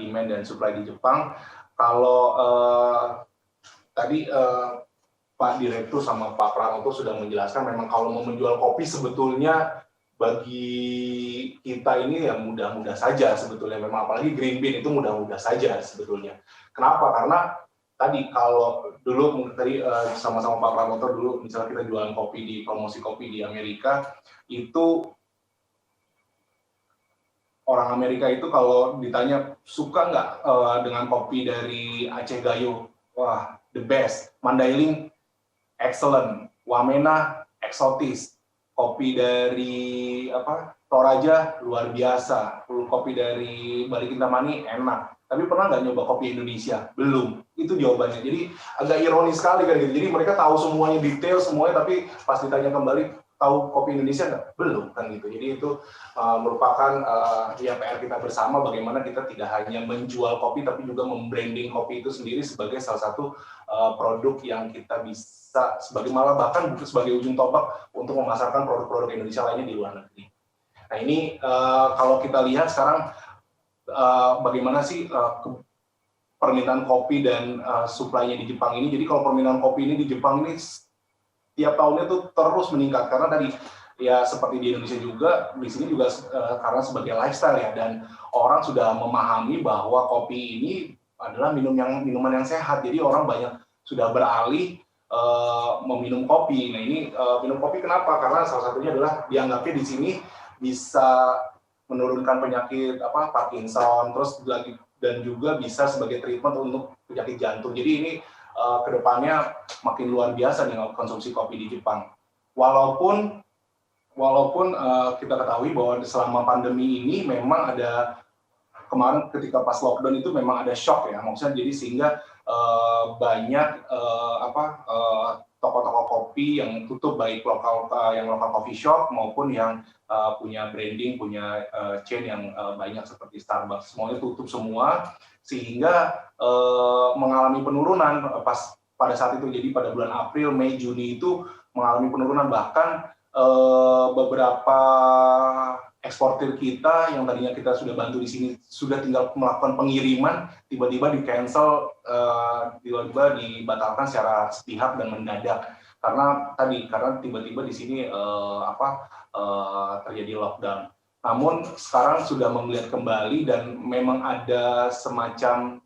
demand dan supply di Jepang. Kalau tadi Pak Direktur sama Pak Pranoto sudah menjelaskan memang kalau mau menjual kopi sebetulnya bagi kita ini ya mudah-mudah saja sebetulnya, memang apalagi green bean itu mudah-mudah saja sebetulnya. Kenapa? Karena tadi kalau dulu tadi sama-sama Pak Pranoto dulu misalnya kita jualan kopi di promosi kopi di Amerika, itu orang Amerika itu kalau ditanya suka nggak dengan kopi dari Aceh Gayo, wah the best. Mandailing excellent, Wamena eksotis, kopi dari Toraja luar biasa, kopi dari Bali Kintamani enak. Tapi pernah nggak nyoba kopi Indonesia? Belum. Itu jawabannya. Jadi agak ironis sekali kan gitu. Jadi mereka tahu semuanya detail semuanya, tapi pas ditanya kembali tahu kopi Indonesia nggak? Belum kan gitu. Jadi itu merupakan PR kita bersama bagaimana kita tidak hanya menjual kopi tapi juga membranding kopi itu sendiri sebagai salah satu produk yang kita bisa sebagai malah bahkan sebagai ujung tombak untuk memasarkan produk-produk Indonesia lainnya di luar negeri. Nah ini kalau kita lihat sekarang bagaimana sih permintaan kopi dan supply-nya di Jepang ini. Jadi kalau permintaan kopi ini di Jepang ini tiap tahunnya tuh terus meningkat karena tadi ya seperti di Indonesia juga di sini juga karena sebagai lifestyle ya, dan orang sudah memahami bahwa kopi ini adalah minuman yang sehat, jadi orang banyak sudah beralih meminum kopi. Nah ini minum kopi kenapa? Karena salah satunya adalah dianggapnya di sini bisa menurunkan penyakit Parkinson, terus lagi dan juga bisa sebagai treatment untuk penyakit jantung. Jadi ini kedepannya makin luar biasa nih konsumsi kopi di Jepang. Walaupun kita ketahui bahwa selama pandemi ini memang ada kemarin ketika pas lockdown itu memang ada shock ya, maksudnya jadi sehingga banyak toko-toko kopi yang tutup, baik lokal coffee shop maupun yang punya branding, punya chain yang banyak seperti Starbucks, semuanya tutup semua sehingga mengalami penurunan pada saat itu. Jadi pada bulan April, Mei, Juni itu mengalami penurunan, bahkan beberapa eksportir kita yang tadinya kita sudah bantu di sini sudah tinggal melakukan pengiriman, tiba-tiba di cancel, tiba-tiba dibatalkan secara sepihak dan mendadak karena tiba-tiba di sini terjadi lockdown. Namun sekarang sudah melihat kembali dan memang ada semacam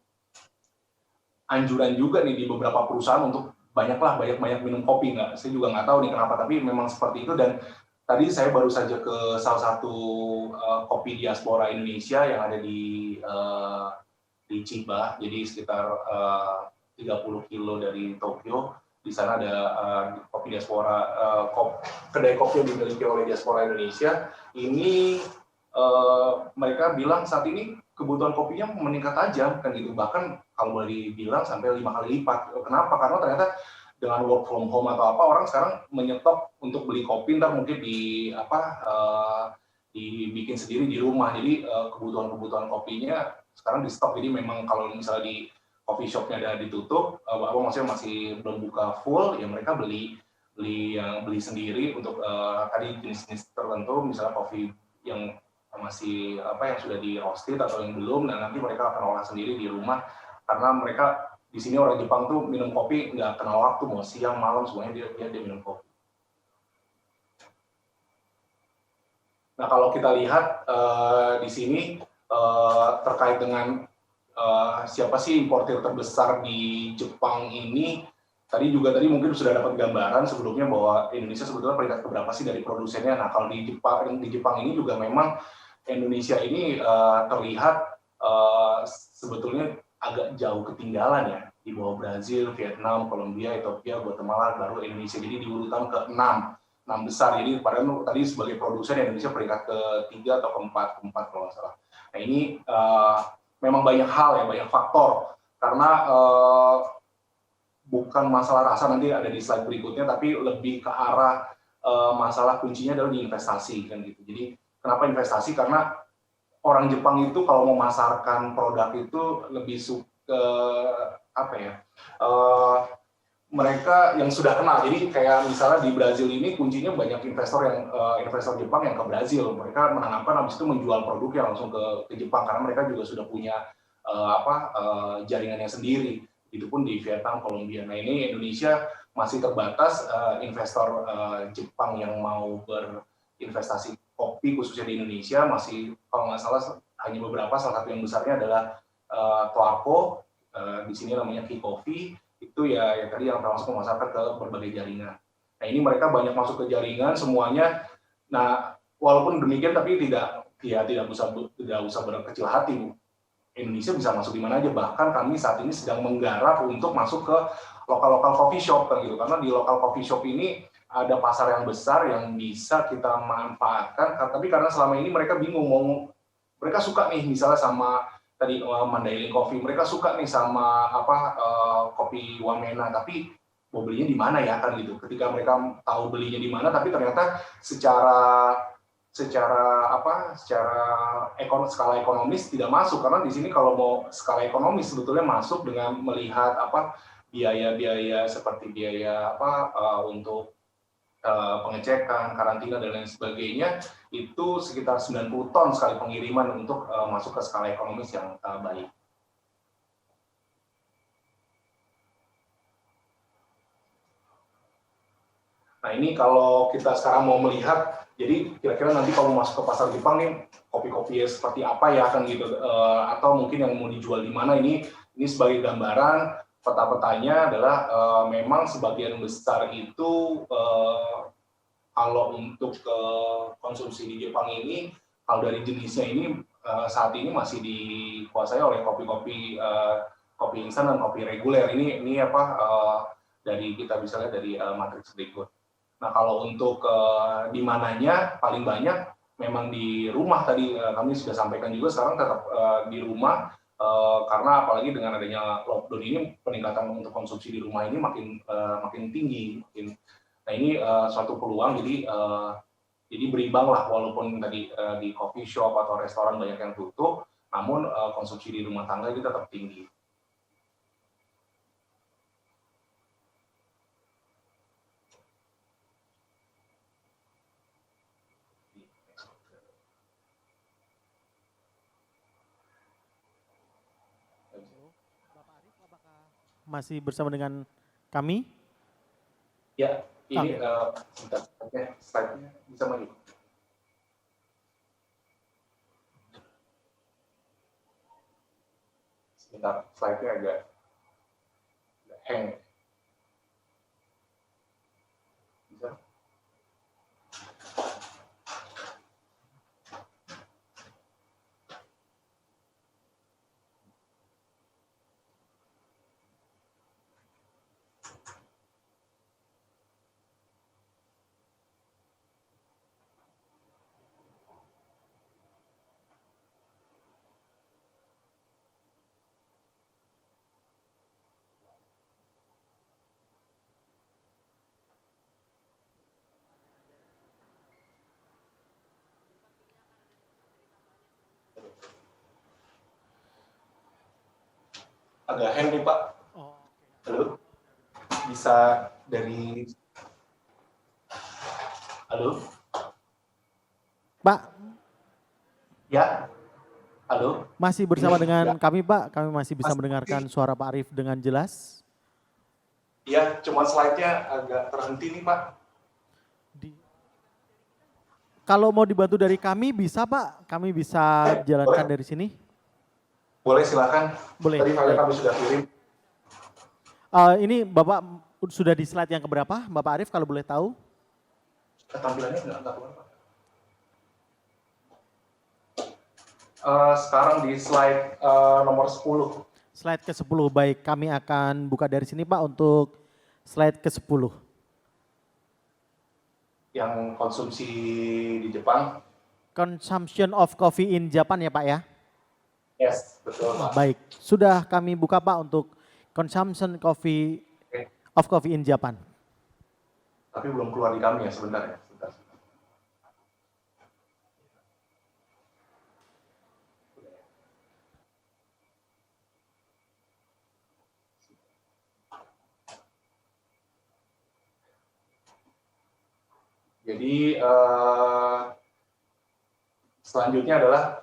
anjuran juga nih di beberapa perusahaan untuk banyak minum kopi. Saya juga nggak tahu nih kenapa, tapi memang seperti itu. Dan tadi saya baru saja ke salah satu kopi diaspora Indonesia yang ada di Chiba, jadi sekitar 30 kilo dari Tokyo. Di sana ada kopi diaspora, kedai kopi yang dimiliki oleh diaspora Indonesia. Ini mereka bilang saat ini kebutuhan kopinya meningkat tajam kan gitu, bahkan kalau boleh dibilang sampai 5 kali lipat. Kenapa? Karena ternyata dengan work from home atau apa, orang sekarang menyetok untuk beli kopi, ntar mungkin dibikin sendiri di rumah. Jadi kebutuhan kopinya sekarang di stok. Jadi memang kalau misalnya di coffee shopnya ada ditutup, maksudnya masih belum buka full, ya mereka beli sendiri untuk tadi jenis-jenis tertentu, misalnya kopi yang masih yang sudah di roasted atau yang belum, dan nanti mereka akan olah sendiri di rumah. Karena mereka di sini orang Jepang tuh minum kopi nggak kenal waktu, mau siang malam semuanya dia minum kopi. Nah kalau kita lihat di sini terkait dengan siapa sih importir terbesar di Jepang ini, tadi mungkin sudah dapat gambaran sebelumnya bahwa Indonesia sebetulnya peringkat keberapa sih dari produsennya. Nah kalau di Jepang ini juga memang Indonesia ini terlihat sebetulnya agak jauh ketinggalan ya, di bawah Brazil, Vietnam, Kolombia, Ethiopia, Guatemala, baru Indonesia. Jadi di urutan ke-6 besar. Jadi padahal tadi sebagai produsen Indonesia peringkat ke-3 atau ke-4 kalau nggak salah. Nah ini memang banyak hal ya, banyak faktor. Karena bukan masalah rasa, nanti ada di slide berikutnya, tapi lebih ke arah masalah kuncinya adalah di investasi kan gitu. Jadi kenapa investasi? Karena orang Jepang itu kalau memasarkan produk itu lebih suka mereka yang sudah kenal. Jadi kayak misalnya di Brazil ini kuncinya banyak investor Jepang yang ke Brazil. Mereka menanamkan habis itu menjual produknya langsung ke Jepang karena mereka juga sudah punya jaringannya sendiri. Itu pun di Vietnam, Kolombia. Nah ini Indonesia masih terbatas investor Jepang yang mau berinvestasi kopi khususnya di Indonesia, masih kalau nggak salah hanya beberapa. Salah satu yang besarnya adalah Twarco, di sini namanya Key Coffee, itu ya tadi yang termasuk memasarkan ke berbagai jaringan. Nah ini mereka banyak masuk ke jaringan semuanya. Nah walaupun demikian tapi tidak usah berkecil hati, Bu. Indonesia bisa masuk di mana aja. Bahkan kami saat ini sedang menggarap untuk masuk ke lokal coffee shop kan gitu. Karena di lokal coffee shop ini ada pasar yang besar yang bisa kita manfaatkan. Tapi karena selama ini mereka bingung mereka suka nih misalnya sama tadi Mandailing Coffee, mereka suka nih sama kopi Wamena, tapi mau belinya di mana ya kan gitu. Ketika mereka tahu belinya di mana, tapi ternyata secara skala ekonomis tidak masuk, karena di sini kalau mau skala ekonomis sebetulnya masuk dengan melihat biaya-biaya seperti biaya untuk pengecekan, karantina dan lain sebagainya, itu sekitar 90 ton sekali pengiriman untuk masuk ke skala ekonomis yang baik. Nah ini kalau kita sekarang mau melihat, jadi kira-kira nanti kalau masuk ke pasar Jepang nih, kopi-kopi seperti apa ya kan gitu, atau mungkin yang mau dijual di mana, ini sebagai gambaran. Peta-petanya adalah memang sebagian besar itu kalau untuk konsumsi di Jepang ini, kalau dari jenisnya ini saat ini masih dikuasai oleh kopi-kopi instan dan kopi reguler. Ini dari kita bisa lihat dari matriks berikut. Nah kalau untuk di mananya paling banyak memang di rumah, tadi kami sudah sampaikan juga, sekarang tetap di rumah. Karena apalagi dengan adanya lockdown ini, peningkatan untuk konsumsi di rumah ini makin tinggi. Nah ini suatu peluang, jadi berimbang lah, walaupun tadi di coffee shop atau restoran banyak yang tutup, namun konsumsi di rumah tangga itu tetap tinggi. masih bersama dengan kami? Ya, ini Oke. sebentar, oke, slide-nya bisa maju. Sebentar, slide-nya agak hang. Bisa? Agak hang nih Pak. Halo? Bisa dari... Halo? Pak, Ya? Halo? masih bersama Ini? dengan Ya. kami Pak, kami masih bisa Masih. mendengarkan suara Pak Arief dengan jelas. Ya, cuma slide-nya agak terhenti nih Pak. Kalau mau dibantu dari kami bisa Pak, kami bisa jalankan Boleh? dari sini. Boleh silakan. Boleh, Tadi file baik. kami sudah kirim. Ini Bapak sudah di slide yang keberapa, Bapak Arief kalau boleh tahu? Tampilannya nggak keluar Pak. Sekarang di slide nomor 10. Slide ke-10, baik. Kami akan buka dari sini Pak untuk slide ke-10. Yang konsumsi di Jepang. Consumption of coffee in Japan ya Pak ya? Yes, betul Pak. Baik, sudah kami buka Pak untuk consumption coffee Oke. of coffee in Japan. Tapi belum keluar di kami ya, sebentar ya. Sebentar. Jadi selanjutnya adalah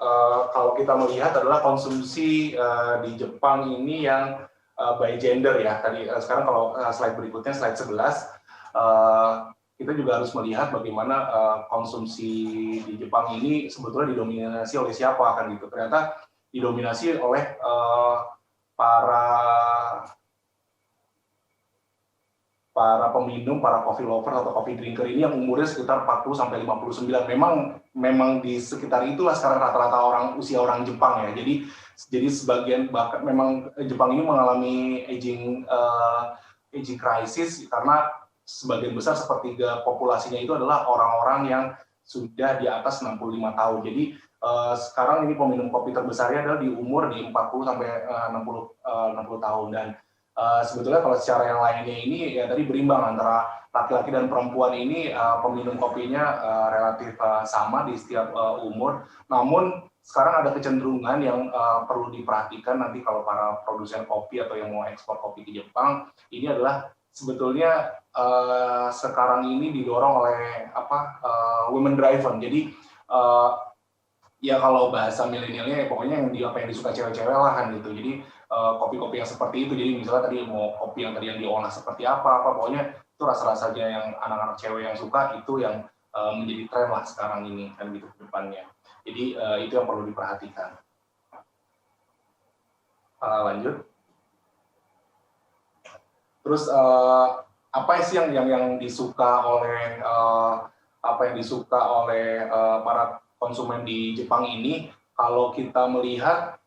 kalau kita melihat adalah konsumsi di Jepang ini yang by gender ya. Tadi sekarang kalau slide berikutnya slide 11 kita juga harus melihat bagaimana konsumsi di Jepang ini sebetulnya didominasi oleh siapa kan gitu. Ternyata didominasi oleh para peminum, para coffee lover atau coffee drinker ini yang umurnya sekitar 40 sampai 59. Memang di sekitar itulah sekarang rata-rata usia orang Jepang ya. Jadi sebagian bahkan memang Jepang ini mengalami aging crisis karena sebagian besar sepertiga populasinya itu adalah orang-orang yang sudah di atas 65 tahun. Jadi sekarang ini peminum kopi terbesarnya adalah di umur di 40 sampai 60 tahun, dan sebetulnya kalau secara yang lainnya ini ya tadi berimbang antara laki-laki dan perempuan ini peminum kopinya relatif sama di setiap umur. Namun sekarang ada kecenderungan yang perlu diperhatikan nanti kalau para produsen kopi atau yang mau ekspor kopi ke Jepang, ini adalah sebetulnya sekarang ini didorong oleh women driven. Jadi ya kalau bahasa milenialnya ya pokoknya yang disuka cewek-cewek lah kan gitu. Jadi kopi-kopi yang seperti itu, jadi misalnya tadi mau kopi yang tadi yang diolah seperti apa pokoknya itu rasa-rasanya yang anak-anak cewek yang suka, itu yang menjadi tren lah sekarang ini kan gitu ke depannya. Jadi itu yang perlu diperhatikan. Lanjut. Terus apa sih yang disuka oleh para konsumen di Jepang ini? Kalau kita melihat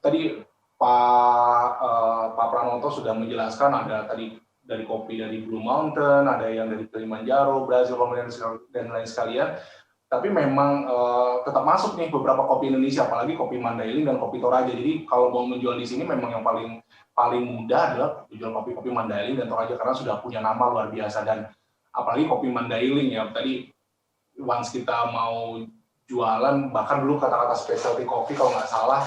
tadi Pak Pranoto sudah menjelaskan, ada tadi dari kopi dari Blue Mountain, ada yang dari Kilimanjaro, Brazil, dan lain sekalian. Tapi memang tetap masuk nih beberapa kopi Indonesia, apalagi kopi Mandailing dan kopi Toraja. Jadi kalau mau menjual di sini memang yang paling mudah adalah menjual kopi Mandailing dan Toraja karena sudah punya nama luar biasa. Dan apalagi kopi Mandailing ya, tadi once kita mau jualan, bahkan dulu kata-kata specialty coffee kalau nggak salah,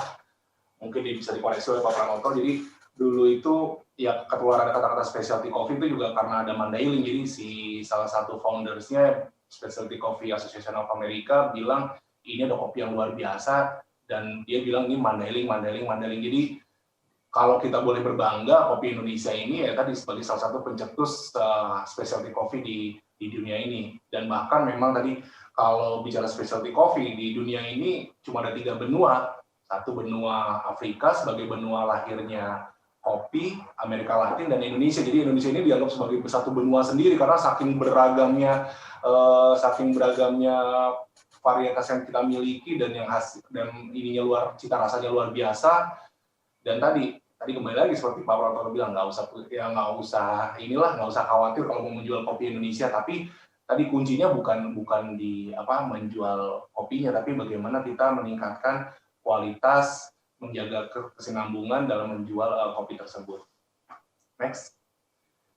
mungkin bisa dikoreksi oleh Pak Pranoto. Jadi dulu itu ya keluaran kata-kata specialty coffee itu juga karena ada Mandailing. Jadi salah satu foundersnya Specialty Coffee Association of America bilang ini ada kopi yang luar biasa, dan dia bilang ini Mandailing. Jadi kalau kita boleh berbangga, kopi Indonesia ini ya tadi sebagai salah satu pencetus specialty coffee di dunia ini. Dan bahkan memang tadi kalau bicara specialty coffee di dunia ini cuma ada 3 benua. Satu benua Afrika sebagai benua lahirnya kopi, Amerika Latin, dan Indonesia. Jadi Indonesia ini dianggap sebagai satu benua sendiri karena saking beragamnya varietas yang kita miliki dan ininya cita rasanya luar biasa. Dan tadi kembali lagi seperti Pak Pranoto bilang, nggak usah khawatir kalau mau menjual kopi Indonesia, tapi tadi kuncinya bukan di menjual kopinya, tapi bagaimana kita meningkatkan kualitas, menjaga kesinambungan dalam menjual kopi tersebut. Next.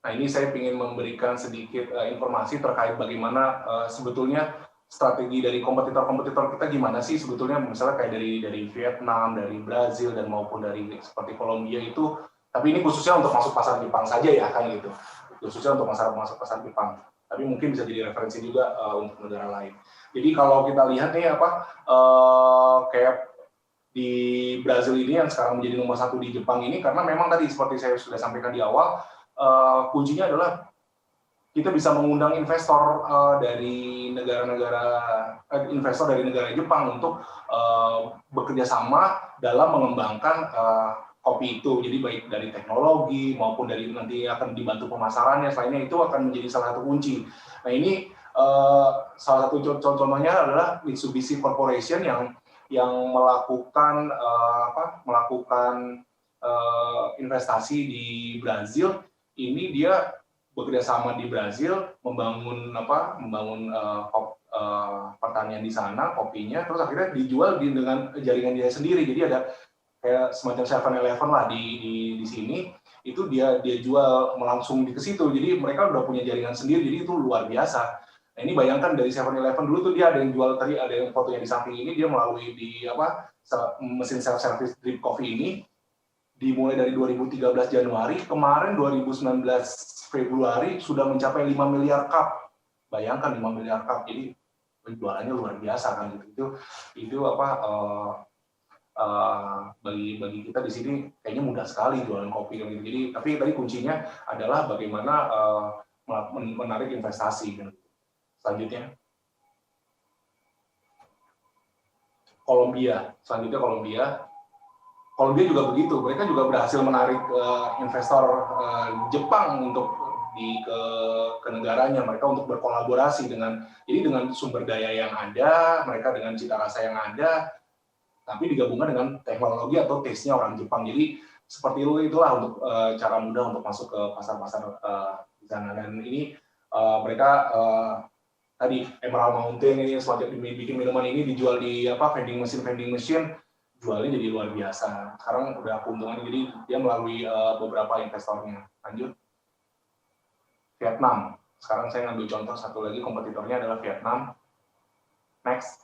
Nah, ini saya ingin memberikan sedikit informasi terkait bagaimana sebetulnya strategi dari kompetitor-kompetitor kita gimana sih sebetulnya, misalnya kayak dari Vietnam, dari Brazil, dan maupun dari seperti Kolombia itu, tapi ini khususnya untuk masuk pasar Jepang saja ya kan gitu, khususnya untuk masuk pasar Jepang, tapi mungkin bisa jadi referensi juga untuk negara lain. Jadi kalau kita lihat nih kayak di Brazil ini yang sekarang menjadi nomor 1 di Jepang ini, karena memang tadi seperti saya sudah sampaikan di awal, kuncinya adalah kita bisa mengundang investor dari negara Jepang untuk bekerja sama dalam mengembangkan kopi itu. Jadi baik dari teknologi maupun dari nanti akan dibantu pemasarannya, selainnya itu akan menjadi salah satu kunci. Nah ini salah satu contohnya adalah Mitsubishi Corporation yang melakukan investasi di Brazil. Ini dia bekerja sama di Brazil membangun pertanian di sana, kopinya, terus akhirnya dijual dengan jaringan dia sendiri. Jadi ada kayak semacam 7-Eleven lah di sini, itu dia jual langsung ke situ. Jadi mereka udah punya jaringan sendiri, jadi itu luar biasa. Nah ini bayangkan dari 7-Eleven dulu tuh dia ada yang jual, tadi ada yang fotonya di samping ini, dia melalui mesin self-service drip coffee ini, dimulai dari 2013 Januari, kemarin 2019 Februari sudah mencapai 5 miliar cup. Bayangkan 5 miliar cup, jadi penjualannya luar biasa kan gitu. Itu bagi kita di sini kayaknya mudah sekali jualan kopi gitu. Jadi tapi tadi kuncinya adalah bagaimana menarik investasi gitu. Selanjutnya Kolombia. Kolombia juga begitu, mereka juga berhasil menarik investor Jepang untuk ke negaranya, mereka untuk berkolaborasi dengan sumber daya yang ada, mereka dengan cita rasa yang ada, tapi digabungkan dengan teknologi atau taste-nya orang Jepang. Jadi seperti itulah untuk cara mudah untuk masuk ke pasar-pasar di sana. Dan ini mereka tadi Emerald Mountain ini semacam bikin minuman ini dijual di vending machine, jualnya jadi luar biasa. Sekarang udah keuntungan, jadi dia melalui beberapa investornya. Lanjut. Vietnam. Sekarang saya ngambil contoh satu lagi, kompetitornya adalah Vietnam. Next.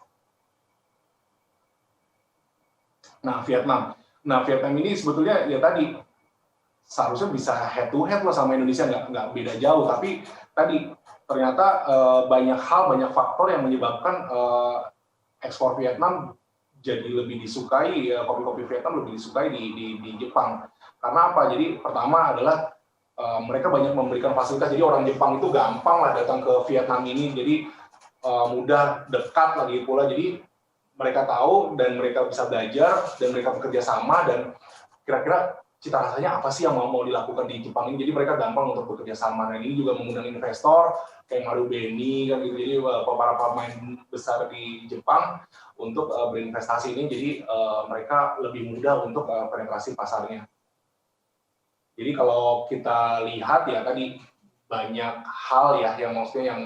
Nah, Vietnam ini sebetulnya ya tadi seharusnya bisa head to head loh sama Indonesia, nggak beda jauh, tapi tadi ternyata banyak faktor yang menyebabkan ekspor Vietnam jadi lebih disukai, kopi-kopi Vietnam lebih disukai di Jepang. Karena apa? Jadi pertama adalah mereka banyak memberikan fasilitas, jadi orang Jepang itu gampang lah datang ke Vietnam ini, jadi mudah, dekat lagi pula, jadi mereka tahu dan mereka bisa belajar dan mereka bekerja sama, dan kira-kira cita rasanya apa sih yang mau dilakukan di Jepang ini, jadi mereka gampang untuk bekerja sama. Dan ini juga mengundang investor kayak Marubeni kan gitu, jadi para pemain besar di Jepang untuk berinvestasi ini, jadi mereka lebih mudah untuk penetrasi pasarnya. Jadi kalau kita lihat ya tadi banyak hal ya yang maksudnya yang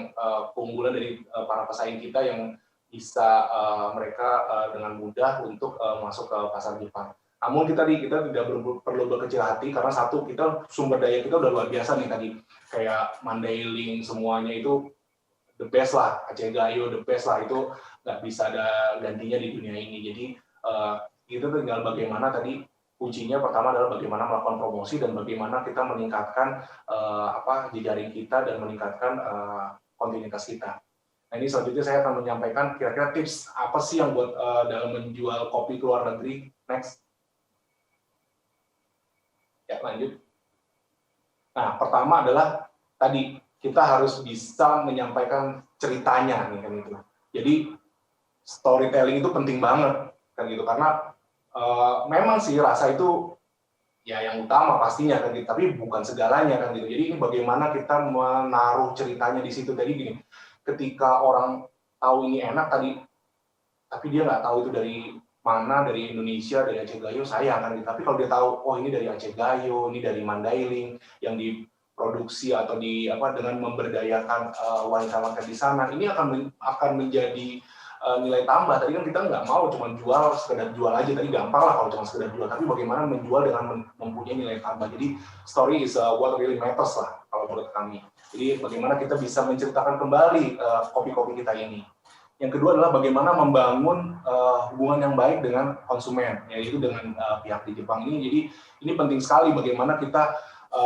keunggulan dari para pesaing kita yang bisa mereka dengan mudah untuk masuk ke pasar Jepang. Namun kita tidak perlu berkecil hati, karena satu, kita sumber daya kita udah luar biasa nih tadi, kayak Mandailing semuanya itu the best lah, Aceh Gayo the best lah, itu nggak bisa ada gantinya di dunia ini. Jadi kita tinggal bagaimana tadi, kuncinya pertama adalah bagaimana melakukan promosi dan bagaimana kita meningkatkan jejaring kita dan meningkatkan kontinuitas kita. Nah ini selanjutnya saya akan menyampaikan kira-kira tips apa sih yang buat dalam menjual kopi ke luar negeri. Next. Ya, lanjut. Nah, pertama adalah tadi kita harus bisa menyampaikan ceritanya nih kan gitu. Jadi storytelling itu penting banget kan gitu karena memang sih rasa itu ya yang utama pastinya kan gitu, tapi bukan segalanya kan gitu. Jadi ini bagaimana kita menaruh ceritanya di situ tadi gini. Ketika orang tahu ini enak tadi, tapi dia nggak tahu itu dari mana, dari Indonesia, dari Aceh Gayo, sayang kan gitu. Tapi kalau dia tahu, oh ini dari Aceh Gayo, ini dari Mandailing, yang diproduksi atau dengan memberdayakan wanita-wanita di sana, ini akan menjadi nilai tambah. Tadi kan kita nggak mau cuma jual sekedar jual aja, tadi gampang lah kalau cuma sekedar jual, tapi bagaimana menjual dengan mempunyai nilai tambah. Jadi story is what really matters lah kalau menurut kami. Jadi bagaimana kita bisa menceritakan kembali kopi-kopi kita ini. Yang kedua adalah bagaimana membangun hubungan yang baik dengan konsumen, yaitu dengan pihak di Jepang ini. Jadi ini penting sekali bagaimana kita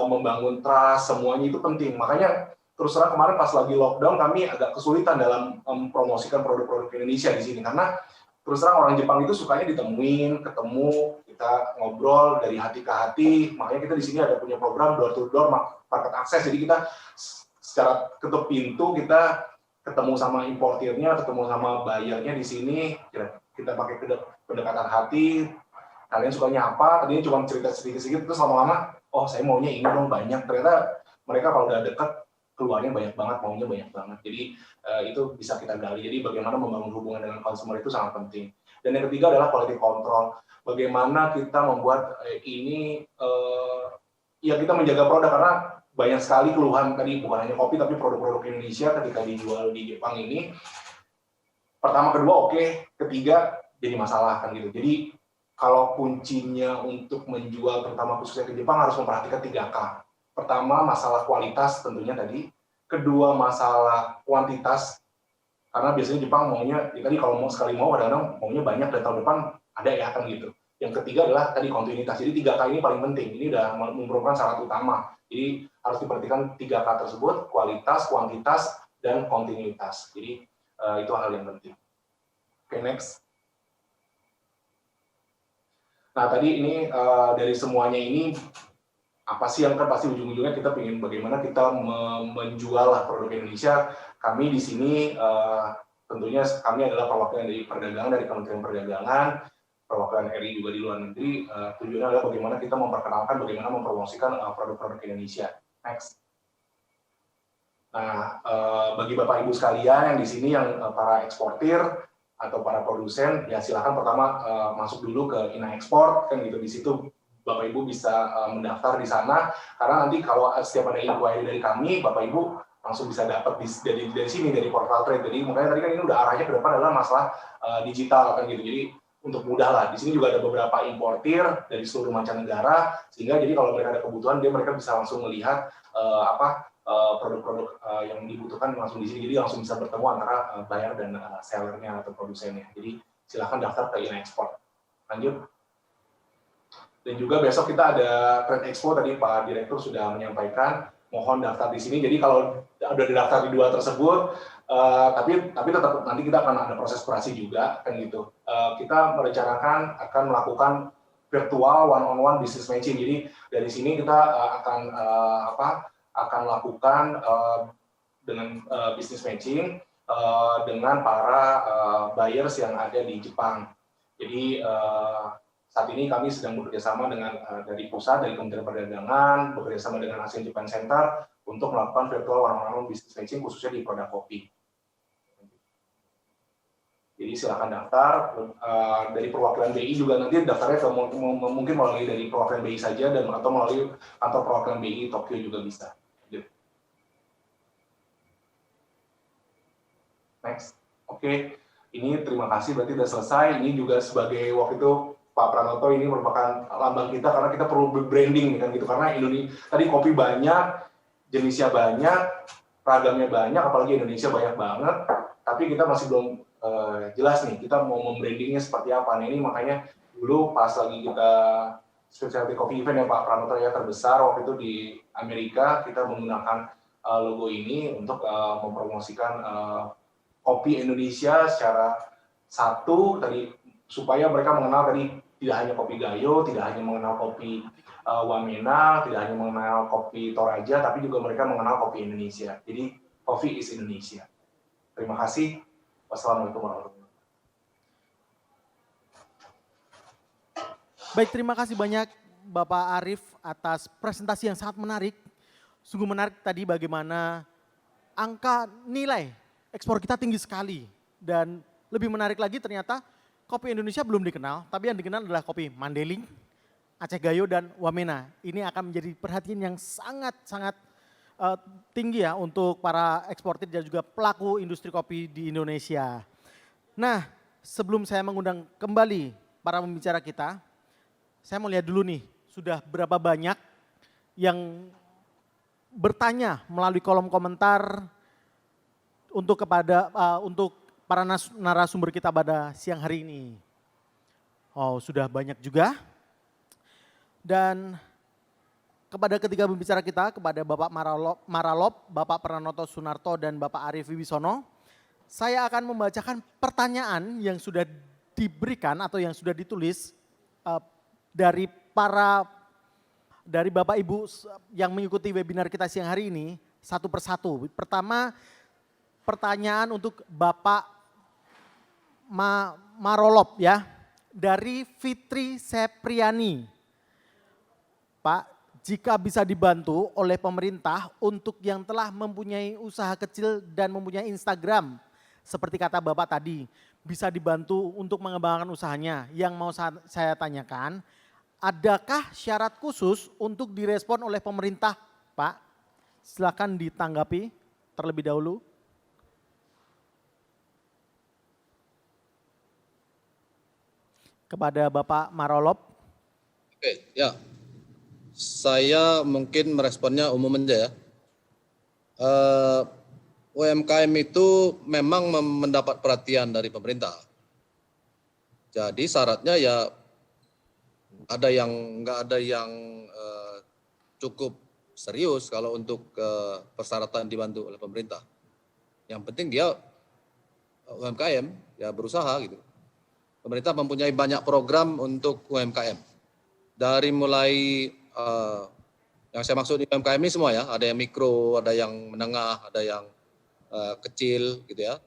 membangun trust, semuanya itu penting. Makanya terus terang kemarin pas lagi lockdown kami agak kesulitan dalam mempromosikan produk-produk Indonesia di sini karena terus terang orang Jepang itu sukanya ditemuin, ketemu, kita ngobrol dari hati ke hati. Makanya kita di sini ada punya program door to door market access. Jadi kita secara ketuk pintu kita ketemu sama importirnya, ketemu sama bayarnya di sini. Kita pakai pendekatan hati. Kalian sukanya apa? Tadinya cuma cerita sedikit-sedikit terus lama-lama, oh saya maunya ini dong banyak. Ternyata mereka kalau udah dekat keluarnya banyak banget, maunya banyak banget. Jadi itu bisa kita gali. Jadi bagaimana membangun hubungan dengan konsumer itu sangat penting. Dan yang ketiga adalah quality control. Bagaimana kita membuat ini, ya kita menjaga produk karena banyak sekali keluhan tadi bukan hanya kopi tapi produk-produk Indonesia ketika dijual di Jepang ini. Pertama, kedua oke, ketiga jadi masalah kan gitu. Jadi kalau kuncinya untuk menjual terutama khususnya ke Jepang harus memperhatikan 3K. Pertama, masalah kualitas tentunya tadi. Kedua, masalah kuantitas. Karena biasanya Jepang maunya, ya tadi kalau mau sekali mau, kadang-kadang maunya banyak dan tahun depan ada ya kan gitu. Yang ketiga adalah tadi kontinuitas. Jadi 3K ini paling penting. Ini udah merupakan syarat utama. Jadi harus diperhatikan 3K tersebut, kualitas, kuantitas, dan kontinuitas. Jadi itu hal yang penting. Oke, next. Nah, tadi ini dari semuanya ini, apa sih yang kan pasti ujung-ujungnya kita ingin bagaimana kita menjual lah produk Indonesia. Kami di sini tentunya kami adalah perwakilan dari perdagangan, dari Kementerian Perdagangan, perwakilan RI juga di luar negeri. Tujuannya adalah bagaimana kita memperkenalkan, bagaimana mempromosikan produk-produk Indonesia. Next. Nah, bagi Bapak Ibu sekalian yang di sini yang para eksportir atau para produsen, ya silakan pertama masuk dulu ke Ina Export kan gitu. Di situ Bapak Ibu bisa mendaftar di sana, karena nanti kalau setiap ada inquiry dari kami, Bapak Ibu langsung bisa dapat dari sini, dari portal trade. Jadi makanya tadi kan ini udah arahnya ke depan adalah masalah digital kan gitu. Jadi untuk mudah lah, di sini juga ada beberapa importir dari seluruh mancanegara, sehingga jadi kalau mereka ada kebutuhan, mereka bisa langsung melihat produk-produk yang dibutuhkan langsung di sini. Jadi langsung bisa bertemu antara buyer dan sellernya atau produsennya. Jadi silakan daftar ke Ina Export. Lanjut. Dan juga besok kita ada Trade Expo, tadi Pak Direktur sudah menyampaikan, mohon daftar di sini. Jadi kalau udah didaftar di dua tersebut, tapi tetap nanti kita akan ada proses kurasi juga, kan gitu. Kita merencanakan akan melakukan virtual one-on-one business matching. Jadi dari sini kita akan lakukan dengan business matching dengan para buyers yang ada di Jepang. Jadi saat ini kami sedang bekerjasama dengan dari pusat, dari Kementerian Perdagangan, bekerjasama dengan ASEAN Japan Center untuk melakukan virtual one-on-one business matching khususnya di produk kopi. Jadi silakan daftar. Dari perwakilan BI juga nanti daftarnya mungkin melalui dari perwakilan BI saja dan atau melalui kantor perwakilan BI Tokyo juga bisa. Next. Oke, ini terima kasih berarti sudah selesai. Ini juga sebagai waktu itu Pak Pranoto ini merupakan lambang kita karena kita perlu branding kan gitu, karena Indonesia tadi kopi banyak, jenisnya banyak, ragamnya banyak, apalagi Indonesia banyak banget, tapi kita masih belum jelas nih kita mau membrandingnya seperti apa. Nah, ini makanya dulu pas lagi kita specialty coffee event yang Pak Pranoto ya terbesar waktu itu di Amerika, kita menggunakan logo ini untuk mempromosikan kopi Indonesia secara satu tadi supaya mereka mengenal tadi tidak hanya kopi Gayo, tidak hanya mengenal kopi Wamena tidak hanya mengenal kopi Toraja, tapi juga mereka mengenal kopi Indonesia. Jadi, Coffee is Indonesia. Terima kasih. Wassalamualaikum warahmatullahi wabarakatuh. Baik, terima kasih banyak Bapak Arief atas presentasi yang sangat menarik. Sungguh menarik tadi bagaimana angka nilai ekspor kita tinggi sekali. Dan lebih menarik lagi ternyata kopi Indonesia belum dikenal, tapi yang dikenal adalah kopi Mandailing, Aceh Gayo, dan Wamena. Ini akan menjadi perhatian yang sangat-sangat tinggi ya untuk para eksportir dan juga pelaku industri kopi di Indonesia. Nah, sebelum saya mengundang kembali para pembicara kita, saya mau lihat dulu nih, sudah berapa banyak yang bertanya melalui kolom komentar untuk para narasumber kita pada siang hari ini. Oh, sudah banyak juga. Dan kepada ketiga pembicara kita, kepada Bapak Maralop, Bapak Pranoto Sunarto, dan Bapak Arief Wibisono, saya akan membacakan pertanyaan yang sudah diberikan atau yang sudah ditulis dari Bapak Ibu yang mengikuti webinar kita siang hari ini satu persatu. Pertama, pertanyaan untuk Bapak Marolop ya, dari Fitri Sepriani. Pak, jika bisa dibantu oleh pemerintah untuk yang telah mempunyai usaha kecil dan mempunyai Instagram, seperti kata Bapak tadi, bisa dibantu untuk mengembangkan usahanya. Yang mau saya tanyakan, adakah syarat khusus untuk direspon oleh pemerintah, Pak? Silakan ditanggapi terlebih dahulu. Kepada Bapak Marolop. Oke, ya. Saya mungkin meresponnya umum aja ya. UMKM itu memang mendapat perhatian dari pemerintah. Jadi syaratnya ya nggak ada yang cukup serius kalau untuk persyaratan dibantu oleh pemerintah. Yang penting dia UMKM ya berusaha gitu. Pemerintah mempunyai banyak program untuk UMKM. Dari mulai yang saya maksud di UMKM ini semua ya, ada yang mikro, ada yang menengah, ada yang kecil gitu ya.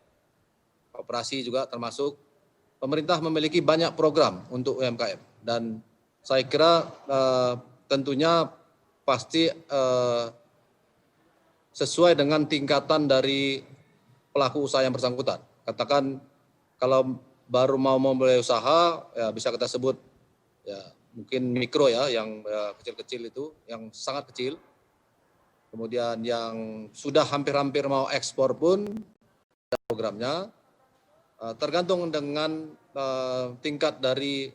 Koperasi juga termasuk. Pemerintah memiliki banyak program untuk UMKM dan saya kira tentunya pasti sesuai dengan tingkatan dari pelaku usaha yang bersangkutan. Katakan kalau baru mau memulai usaha ya bisa kita sebut ya mungkin mikro ya, yang kecil-kecil itu, yang sangat kecil. Kemudian yang sudah hampir-hampir mau ekspor pun programnya tergantung dengan tingkat dari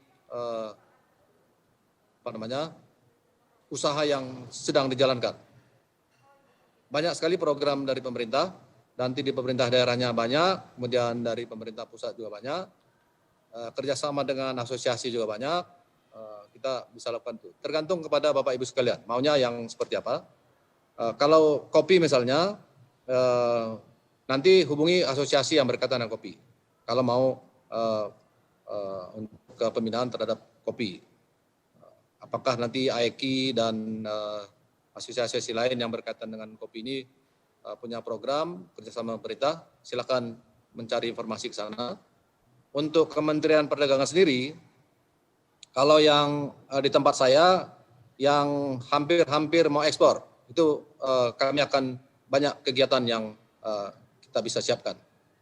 usaha yang sedang dijalankan. Banyak sekali program dari pemerintah, nanti di pemerintah daerahnya banyak, kemudian dari pemerintah pusat juga banyak, kerjasama dengan asosiasi juga banyak. Kita bisa lakukan itu. Tergantung kepada Bapak Ibu sekalian, maunya yang seperti apa. Kalau kopi misalnya, nanti hubungi asosiasi yang berkaitan dengan kopi. Kalau mau untuk kepembinaan terhadap kopi. Apakah nanti AEKI dan asosiasi lain yang berkaitan dengan kopi ini punya program kerjasama pemerintah, silakan mencari informasi ke sana. Untuk Kementerian Perdagangan sendiri, kalau yang di tempat saya yang hampir-hampir mau ekspor, itu kami akan banyak kegiatan yang kita bisa siapkan.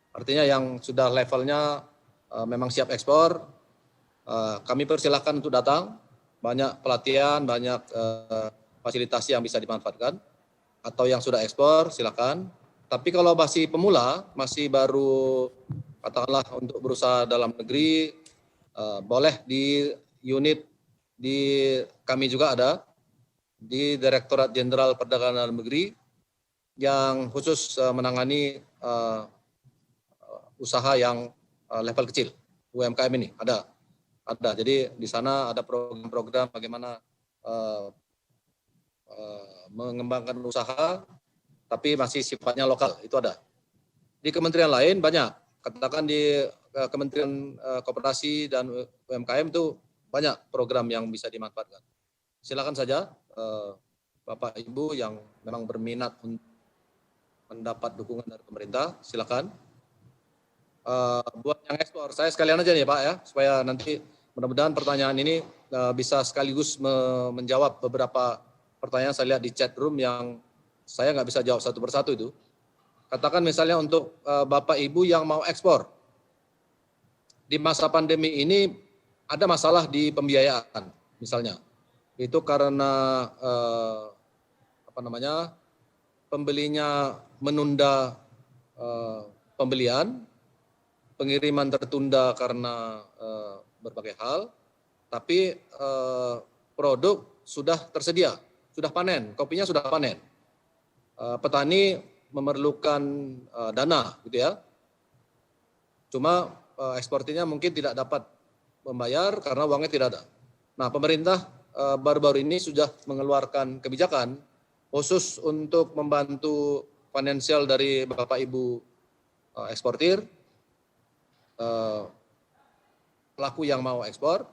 Artinya yang sudah levelnya memang siap ekspor, kami persilahkan untuk datang, banyak pelatihan, banyak fasilitasi yang bisa dimanfaatkan, atau yang sudah ekspor silakan. Tapi kalau masih pemula, masih baru katakanlah untuk berusaha dalam negeri, boleh di unit di kami juga ada di Direktorat Jenderal Perdagangan Dalam Negeri yang khusus menangani usaha yang level kecil, UMKM ini ada. Jadi di sana ada program-program bagaimana mengembangkan usaha, tapi masih sifatnya lokal, itu ada. Di kementerian lain banyak, katakan di Kementerian Koperasi dan UMKM itu banyak program yang bisa dimanfaatkan. silakan saja Bapak Ibu yang memang berminat untuk mendapat dukungan dari pemerintah, silakan. Buat yang ekspor, saya sekalian aja nih Pak ya, supaya nanti mudah-mudahan pertanyaan ini bisa sekaligus menjawab beberapa pertanyaan saya lihat di chat room yang saya nggak bisa jawab satu persatu itu. Katakan misalnya untuk Bapak Ibu yang mau ekspor, di masa pandemi ini ada masalah di pembiayaan misalnya. Itu karena pembelinya menunda pembelian, pengiriman tertunda karena berbagai hal, tapi produk sudah tersedia, sudah panen, kopinya sudah panen. Petani memerlukan dana, gitu ya. Cuma eksportirnya mungkin tidak dapat membayar karena uangnya tidak ada. Nah, pemerintah baru-baru ini sudah mengeluarkan kebijakan khusus untuk membantu finansial dari Bapak Ibu eksportir, pelaku yang mau ekspor,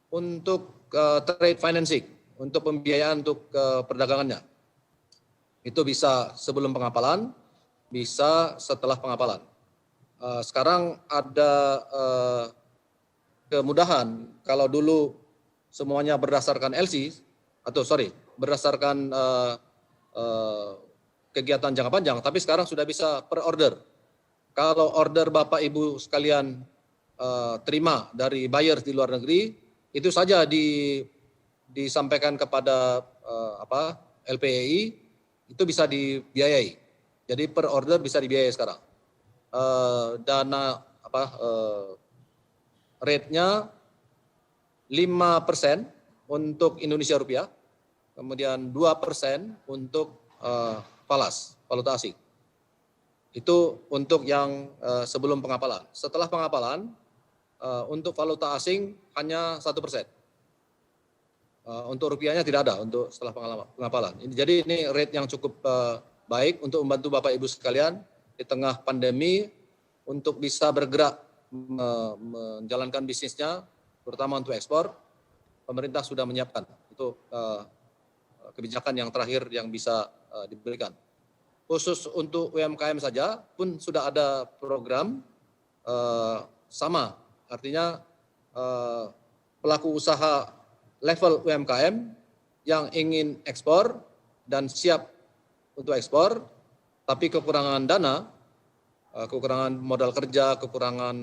untuk trade financing, untuk pembiayaan untuk perdagangannya. Itu bisa sebelum pengapalan, bisa setelah pengapalan. Sekarang ada kemudahan, kalau dulu semuanya berdasarkan LC, berdasarkan kegiatan jangka panjang, tapi sekarang sudah bisa per order. Kalau order Bapak Ibu sekalian terima dari buyer di luar negeri, itu saja disampaikan kepada LPEI, itu bisa dibiayai. Jadi per order bisa dibiayai sekarang. Rate-nya 5% untuk Indonesia rupiah, kemudian 2% untuk falas, valuta asing. Itu untuk yang sebelum pengapalan. Setelah pengapalan, untuk valuta asing hanya 1%. Untuk rupiahnya tidak ada untuk setelah pengapalan. Jadi ini rate yang cukup baik untuk membantu Bapak Ibu sekalian di tengah pandemi untuk bisa bergerak menjalankan bisnisnya, terutama untuk ekspor. Pemerintah sudah menyiapkan itu kebijakan yang terakhir yang bisa diberikan. Khusus untuk UMKM saja pun sudah ada program sama, artinya pelaku usaha level UMKM yang ingin ekspor dan siap untuk ekspor, tapi kekurangan dana, kekurangan modal kerja, kekurangan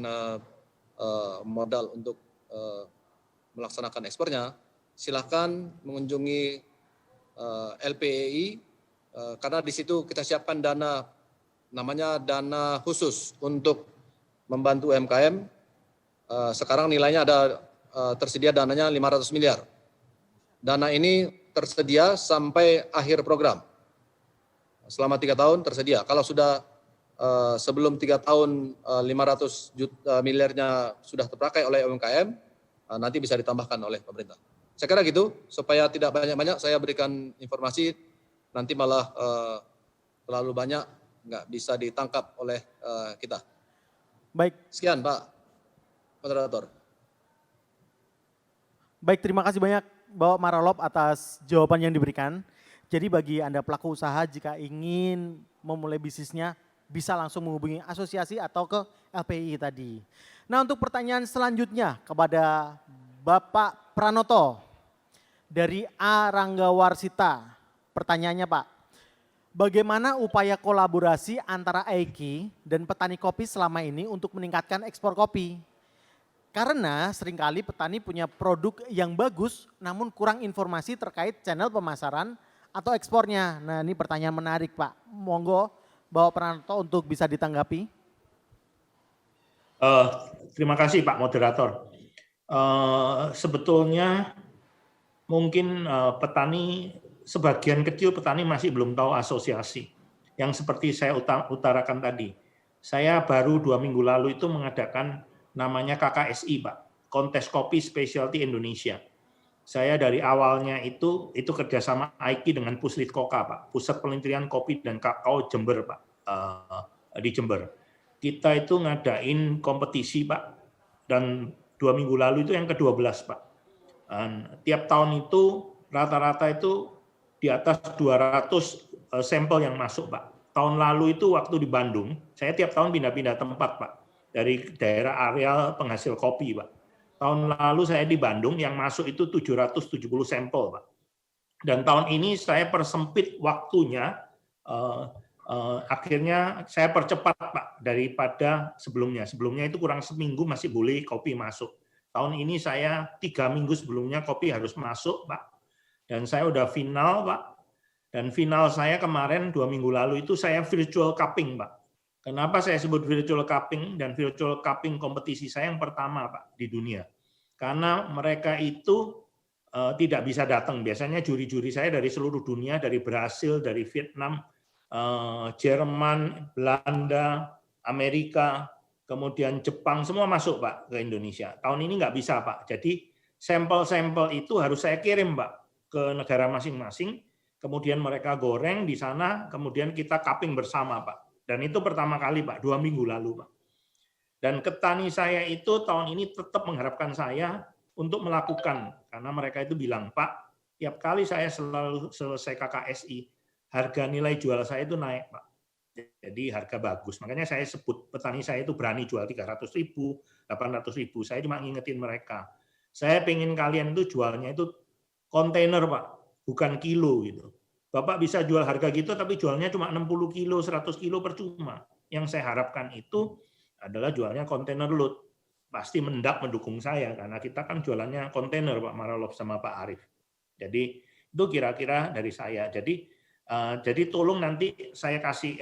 modal untuk melaksanakan ekspornya, silakan mengunjungi LPEI, karena di situ kita siapkan dana, namanya dana khusus untuk membantu UMKM. Sekarang nilainya ada tersedia dananya 500 miliar. Dana ini tersedia sampai akhir program. Selama 3 tahun tersedia. Kalau sudah sebelum 3 tahun 500 miliarnya sudah terpakai oleh UMKM, nanti bisa ditambahkan oleh pemerintah. Saya kira gitu, supaya tidak banyak-banyak saya berikan informasi, nanti malah terlalu banyak, nggak bisa ditangkap oleh kita. Baik. Sekian Pak Moderator. Baik, terima kasih banyak Bapak Marolop atas jawaban yang diberikan. Jadi bagi Anda pelaku usaha jika ingin memulai bisnisnya bisa langsung menghubungi asosiasi atau ke LPI tadi. Nah, untuk pertanyaan selanjutnya kepada Bapak Pranoto dari A. Ranggawarsita. Pertanyaannya Pak, bagaimana upaya kolaborasi antara AIKI dan petani kopi selama ini untuk meningkatkan ekspor kopi? Karena seringkali petani punya produk yang bagus namun kurang informasi terkait channel pemasaran atau ekspornya. Nah, ini pertanyaan menarik Pak. Monggo Bapak Pranoto untuk bisa ditanggapi. Terima kasih Pak Moderator. Sebetulnya mungkin petani, sebagian kecil petani masih belum tahu asosiasi. Yang seperti saya utarakan tadi. Saya baru 2 minggu lalu itu mengadakan namanya KKSI Pak, Kontes Kopi Specialty Indonesia. Saya dari awalnya itu kerjasama AIKI dengan Puslit Koka Pak, Pusat Penelitian Kopi dan Kakao Jember Pak, di Jember. Kita itu ngadain kompetisi Pak, dan 2 minggu lalu itu yang ke-12 Pak. Dan tiap tahun itu rata-rata itu di atas 200 sampel yang masuk, Pak. Tahun lalu itu waktu di Bandung, saya tiap tahun pindah-pindah tempat, Pak. Dari daerah areal penghasil kopi, Pak. Tahun lalu saya di Bandung yang masuk itu 770 sampel, Pak. Dan tahun ini saya persempit waktunya, akhirnya saya percepat, Pak, daripada sebelumnya. Sebelumnya itu kurang seminggu masih boleh kopi masuk. Tahun ini saya 3 minggu sebelumnya kopi harus masuk, Pak. Dan saya udah final, Pak. Dan final saya kemarin 2 minggu lalu itu saya virtual cupping, Pak. Kenapa saya sebut virtual cupping dan virtual cupping kompetisi saya yang pertama, Pak, di dunia. Karena mereka itu tidak bisa datang. Biasanya juri-juri saya dari seluruh dunia, dari Brasil, dari Vietnam, Jerman, Belanda, Amerika, kemudian Jepang, semua masuk, Pak, ke Indonesia. Tahun ini nggak bisa, Pak. Jadi sampel-sampel itu harus saya kirim, Pak, ke negara masing-masing, kemudian mereka goreng di sana, kemudian kita cupping bersama, Pak. Dan itu pertama kali, Pak, 2 minggu lalu, Pak. Dan petani saya itu tahun ini tetap mengharapkan saya untuk melakukan, karena mereka itu bilang, Pak, tiap kali saya selalu selesai KKSI, harga nilai jual saya itu naik, Pak. Jadi harga bagus. Makanya saya sebut petani saya itu berani jual 300.000, 800.000. Saya cuma ngingetin mereka. Saya pengen kalian itu jualnya itu kontainer, Pak, bukan kilo gitu. Bapak bisa jual harga gitu, tapi jualnya cuma 60 kilo, 100 kilo percuma. Yang saya harapkan itu adalah jualnya kontainer load. Pasti Mendak mendukung saya, karena kita kan jualannya kontainer, Pak Marolov sama Pak Arief. Jadi itu kira-kira dari saya. Jadi tolong nanti saya kasih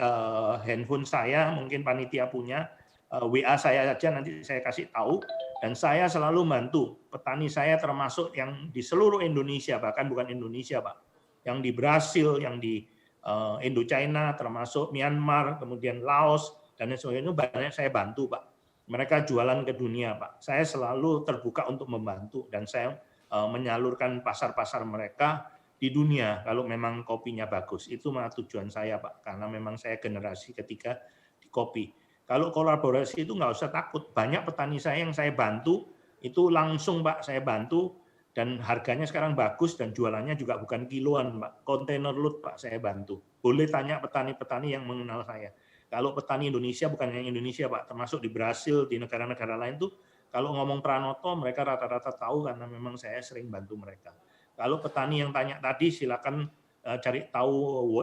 handphone saya, mungkin panitia punya, WA saya aja nanti saya kasih tahu, dan saya selalu bantu petani saya termasuk yang di seluruh Indonesia, bahkan bukan Indonesia, Pak, yang di Brasil, yang di Indochina, termasuk Myanmar, kemudian Laos, dan sebagainya, banyak saya bantu, Pak. Mereka jualan ke dunia, Pak. Saya selalu terbuka untuk membantu, dan saya menyalurkan pasar-pasar mereka di dunia kalau memang kopinya bagus. Itu tujuan saya, Pak, karena memang saya generasi ketiga di kopi. Kalau kolaborasi itu nggak usah takut. Banyak petani saya yang saya bantu, itu langsung, Pak, saya bantu, dan harganya sekarang bagus, dan jualannya juga bukan kiloan, Pak. Kontainer load, Pak, saya bantu. Boleh tanya petani-petani yang mengenal saya. Kalau petani Indonesia, bukan yang Indonesia, Pak, termasuk di Brasil, di negara-negara lain tuh, kalau ngomong Pranoto, mereka rata-rata tahu karena memang saya sering bantu mereka. Kalau petani yang tanya tadi, silakan cari tahu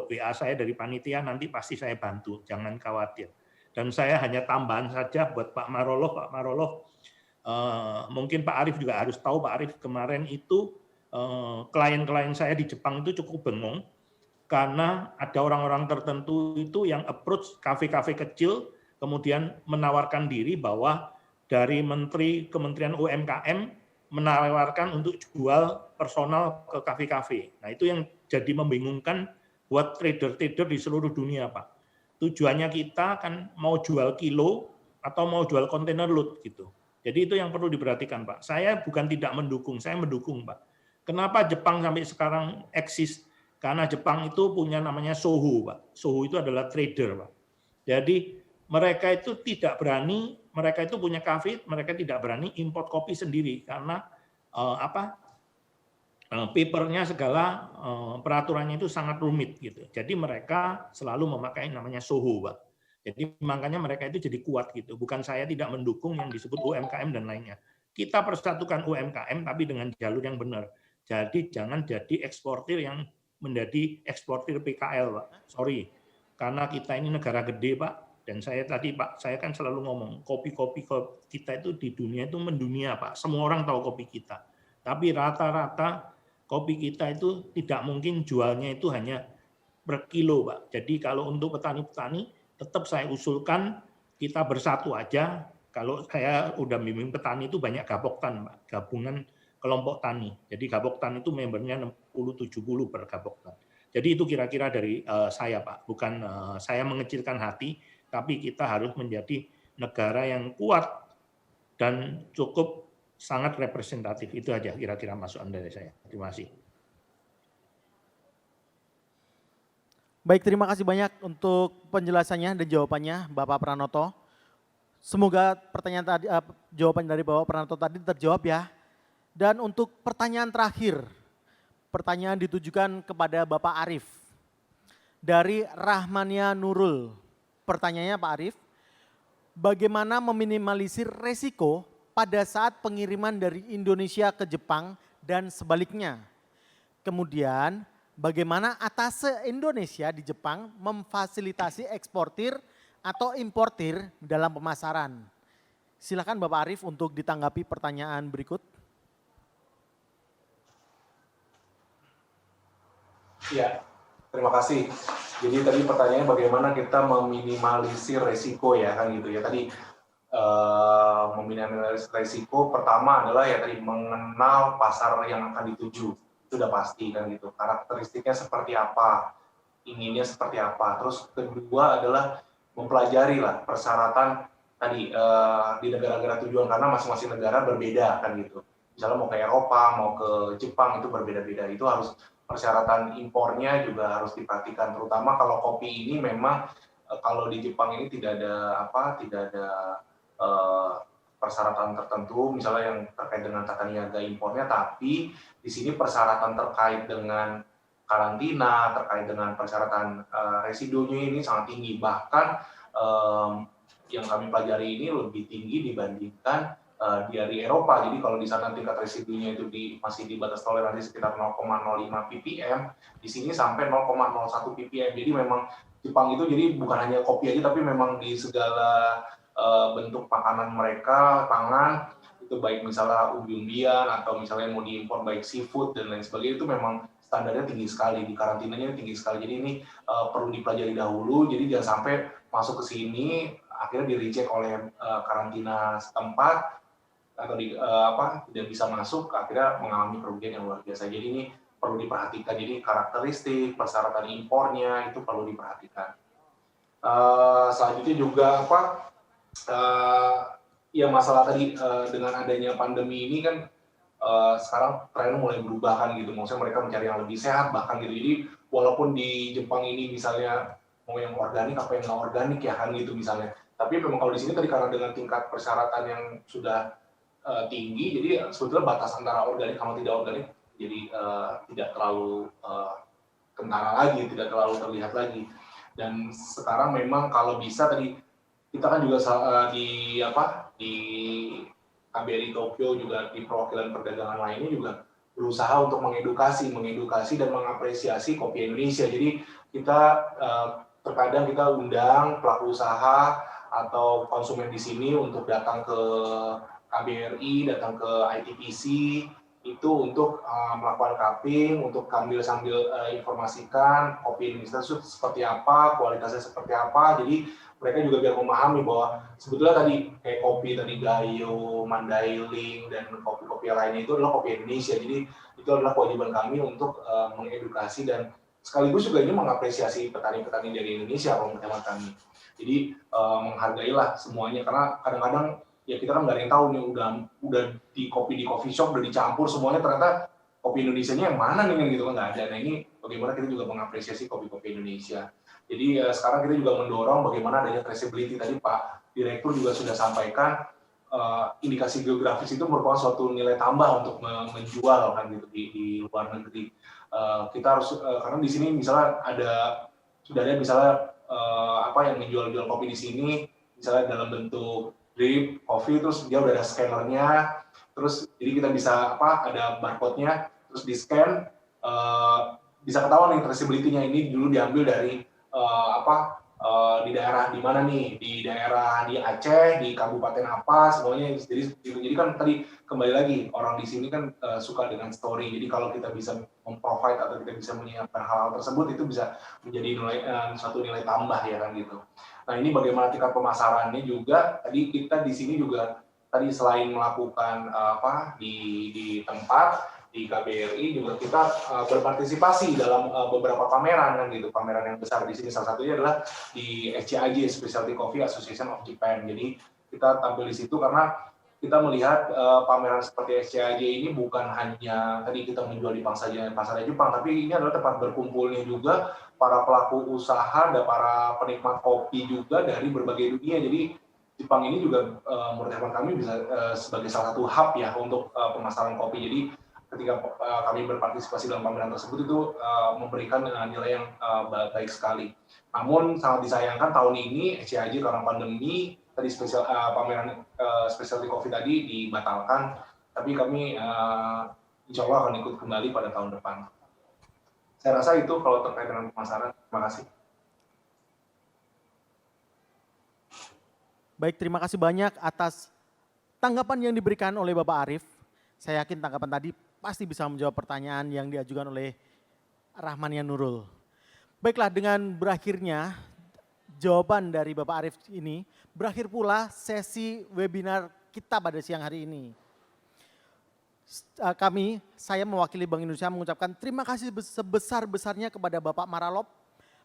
WA saya dari panitia, nanti pasti saya bantu, jangan khawatir. Dan saya hanya tambahan saja buat Pak Marolov, mungkin Pak Arief juga harus tahu, Pak Arief kemarin itu klien-klien saya di Jepang itu cukup bengong, karena ada orang-orang tertentu itu yang approach kafe-kafe kecil, kemudian menawarkan diri bahwa dari Kementerian UMKM menawarkan untuk jual personal ke kafe-kafe. Nah, itu yang jadi membingungkan buat trader-trader di seluruh dunia, Pak. Tujuannya kita kan mau jual kilo atau mau jual kontainer load gitu. Jadi itu yang perlu diperhatikan, Pak. Saya bukan tidak mendukung, saya mendukung, Pak. Kenapa Jepang sampai sekarang eksis? Karena Jepang itu punya namanya Soho, Pak. Soho itu adalah trader, Pak. Jadi mereka itu tidak berani, mereka itu punya kafe, mereka tidak berani import kopi sendiri karena papernya segala peraturannya itu sangat rumit gitu. Jadi mereka selalu memakai namanya Soho, Pak. Jadi makanya mereka itu jadi kuat gitu. Bukan saya tidak mendukung yang disebut UMKM dan lainnya. Kita persatukan UMKM tapi dengan jalur yang benar. Jadi jangan jadi eksportir yang menjadi eksportir PKL, Pak. Sorry, karena kita ini negara gede, Pak. Dan saya tadi, Pak, saya kan selalu ngomong, kopi-kopi kita itu di dunia itu mendunia, Pak. Semua orang tahu kopi kita. Tapi rata-rata kopi kita itu tidak mungkin jualnya itu hanya per kilo, Pak. Jadi kalau untuk petani-petani, tetap saya usulkan kita bersatu aja. Kalau saya udah bimbing petani itu banyak gaboktan, Pak. Gabungan kelompok tani. Jadi gaboktan itu membernya 60-70 per gaboktan. Jadi itu kira-kira dari saya, Pak. Bukan saya mengecilkan hati, tapi kita harus menjadi negara yang kuat dan cukup sangat representatif. Itu aja kira-kira masukan dari saya. Terima kasih. Baik, terima kasih banyak untuk penjelasannya dan jawabannya, Bapak Pranoto. Semoga pertanyaan tadi, jawaban dari Bapak Pranoto tadi terjawab ya. Dan untuk pertanyaan terakhir, Pertanyaan ditujukan kepada Bapak Arif. Dari Rahmania Nurul. Pertanyaannya Pak Arif, bagaimana meminimalisir resiko pada saat pengiriman dari Indonesia ke Jepang dan sebaliknya? Kemudian, bagaimana atase Indonesia di Jepang memfasilitasi eksportir atau importir dalam pemasaran? Silakan Bapak Arif untuk ditanggapi pertanyaan berikut. Iya, terima kasih. Jadi tadi pertanyaannya bagaimana kita meminimalisir resiko ya kan gitu ya. Tadi meminimalisir resiko pertama adalah ya tadi mengenal pasar yang akan dituju. Itu udah pasti kan gitu. Karakteristiknya seperti apa, inginnya seperti apa. Terus kedua adalah mempelajari lah persyaratan tadi di negara-negara tujuan karena masing-masing negara berbeda kan gitu. Misalnya mau ke Eropa, mau ke Jepang itu berbeda-beda. Itu harus persyaratan impornya juga harus diperhatikan, terutama kalau kopi ini memang kalau di Jepang ini tidak ada persyaratan tertentu, misalnya yang terkait dengan tata niaga impornya, tapi di sini persyaratan terkait dengan karantina, terkait dengan persyaratan residunya ini sangat tinggi, bahkan yang kami pelajari ini lebih tinggi dibandingkan dari Eropa. Jadi kalau di sana tingkat residunya itu masih di batas toleransi sekitar 0,05 ppm, di sini sampai 0,01 ppm. Jadi memang Jepang itu jadi bukan hanya kopi aja, tapi memang di segala bentuk makanan mereka, pangan, itu baik misalnya umbi-umbian atau misalnya mau diimpor baik seafood dan lain sebagainya, itu memang standarnya tinggi sekali, di karantinanya tinggi sekali. Jadi ini perlu dipelajari dahulu, jadi jangan sampai masuk ke sini akhirnya di-reject oleh karantina setempat, atau tidak bisa masuk, akhirnya mengalami kerugian yang luar biasa. Jadi ini perlu diperhatikan. Jadi karakteristik, persyaratan impornya itu perlu diperhatikan. Selanjutnya juga ya masalah tadi dengan adanya pandemi ini kan sekarang tren mulai berubah kan gitu. Maksudnya mereka mencari yang lebih sehat bahkan gitu. Jadi walaupun di Jepang ini misalnya mau yang organik apa yang nggak organik ya kan gitu misalnya. Tapi memang kalau di sini tadi karena dengan tingkat persyaratan yang sudah tinggi, jadi sebetulnya batas antara organik sama tidak organik jadi tidak terlalu kentara lagi, tidak terlalu terlihat lagi. Dan sekarang memang kalau bisa tadi kita kan juga di KBRI Tokyo juga di perwakilan perdagangan lainnya juga berusaha untuk mengedukasi dan mengapresiasi kopi Indonesia. Jadi kita terkadang kita undang pelaku usaha atau konsumen di sini untuk datang ke KBRI, datang ke ITPC itu untuk melakukan cupping, untuk sambil informasikan kopi Indonesia itu seperti apa, kualitasnya seperti apa. Jadi mereka juga biar memahami bahwa sebetulnya tadi kayak kopi tadi Gayo, Mandailing dan kopi-kopi lainnya itu adalah kopi Indonesia. Jadi itu adalah kewajiban kami untuk mengedukasi dan sekaligus juga ini mengapresiasi petani-petani dari Indonesia kalau menurut kami. Jadi menghargailah semuanya karena kadang-kadang ya kita kan nggak ada yang tahu nih udah di coffee shop udah dicampur semuanya ternyata kopi Indonesianya yang mana nih kan gitu kan nggak ada. Nah ini bagaimana kita juga mengapresiasi kopi-kopi Indonesia. Jadi sekarang kita juga mendorong bagaimana adanya traceability. Tadi Pak Direktur juga sudah sampaikan indikasi geografis itu merupakan suatu nilai tambah untuk menjual kan gitu di luar negeri. Kita harus karena di sini misalnya sudah ada misalnya yang menjual kopi di sini misalnya dalam bentuk drip coffee, terus dia udah ada scannernya, terus jadi kita bisa ada barcode-nya, terus di scan bisa ketahuan nih traceability-nya ini dulu diambil dari di daerah di mana nih, di daerah di Aceh, di kabupaten apa, semuanya. Jadi kan tadi kembali lagi orang di sini kan suka dengan story. Jadi kalau kita bisa memprovide atau kita bisa menyiapkan hal-hal tersebut itu bisa menjadi suatu nilai tambah ya kan gitu. Nah ini bagaimana tingkat pemasarannya juga. Tadi kita di sini juga tadi selain melakukan di tempat di KBRI juga kita berpartisipasi dalam beberapa pameran kan gitu. Pameran yang besar di sini salah satunya adalah di SCAJ, Specialty Coffee Association of Japan. Jadi kita tampil di situ karena kita melihat pameran seperti SCAJ ini bukan hanya tadi kita menjual di pasar Jepang, tapi ini adalah tempat berkumpulnya juga para pelaku usaha dan para penikmat kopi juga dari berbagai dunia. Jadi Jepang ini juga menurut hemat kami bisa sebagai salah satu hub ya untuk pemasaran kopi. Jadi ketika kami berpartisipasi dalam pameran tersebut itu memberikan nilai yang baik sekali. Namun sangat disayangkan tahun ini SCIJ karena pandemi tadi pameran specialty coffee tadi dibatalkan, tapi kami insya Allah akan ikut kembali pada tahun depan. Saya rasa itu kalau terkait dengan pemasaran. Terima kasih. Baik, terima kasih banyak atas tanggapan yang diberikan oleh Bapak Arief. Saya yakin tanggapan tadi pasti bisa menjawab pertanyaan yang diajukan oleh Rahmania Nurul. Baiklah, dengan berakhirnya jawaban dari Bapak Arief ini, berakhir pula sesi webinar kita pada siang hari ini. Saya mewakili Bank Indonesia mengucapkan terima kasih sebesar-besarnya kepada Bapak Marolop,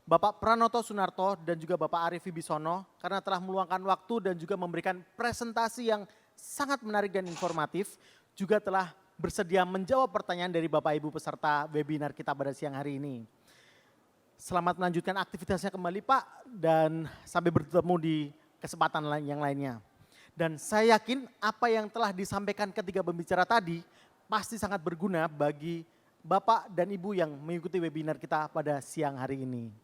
Bapak Pranoto Sunarto, dan juga Bapak Arief Wibisono karena telah meluangkan waktu dan juga memberikan presentasi yang sangat menarik dan informatif, juga telah bersedia menjawab pertanyaan dari Bapak Ibu peserta webinar kita pada siang hari ini. Selamat melanjutkan aktivitasnya kembali Pak, dan sampai bertemu di kesempatan yang lainnya. Dan saya yakin apa yang telah disampaikan ketiga pembicara tadi pasti sangat berguna bagi Bapak dan Ibu yang mengikuti webinar kita pada siang hari ini.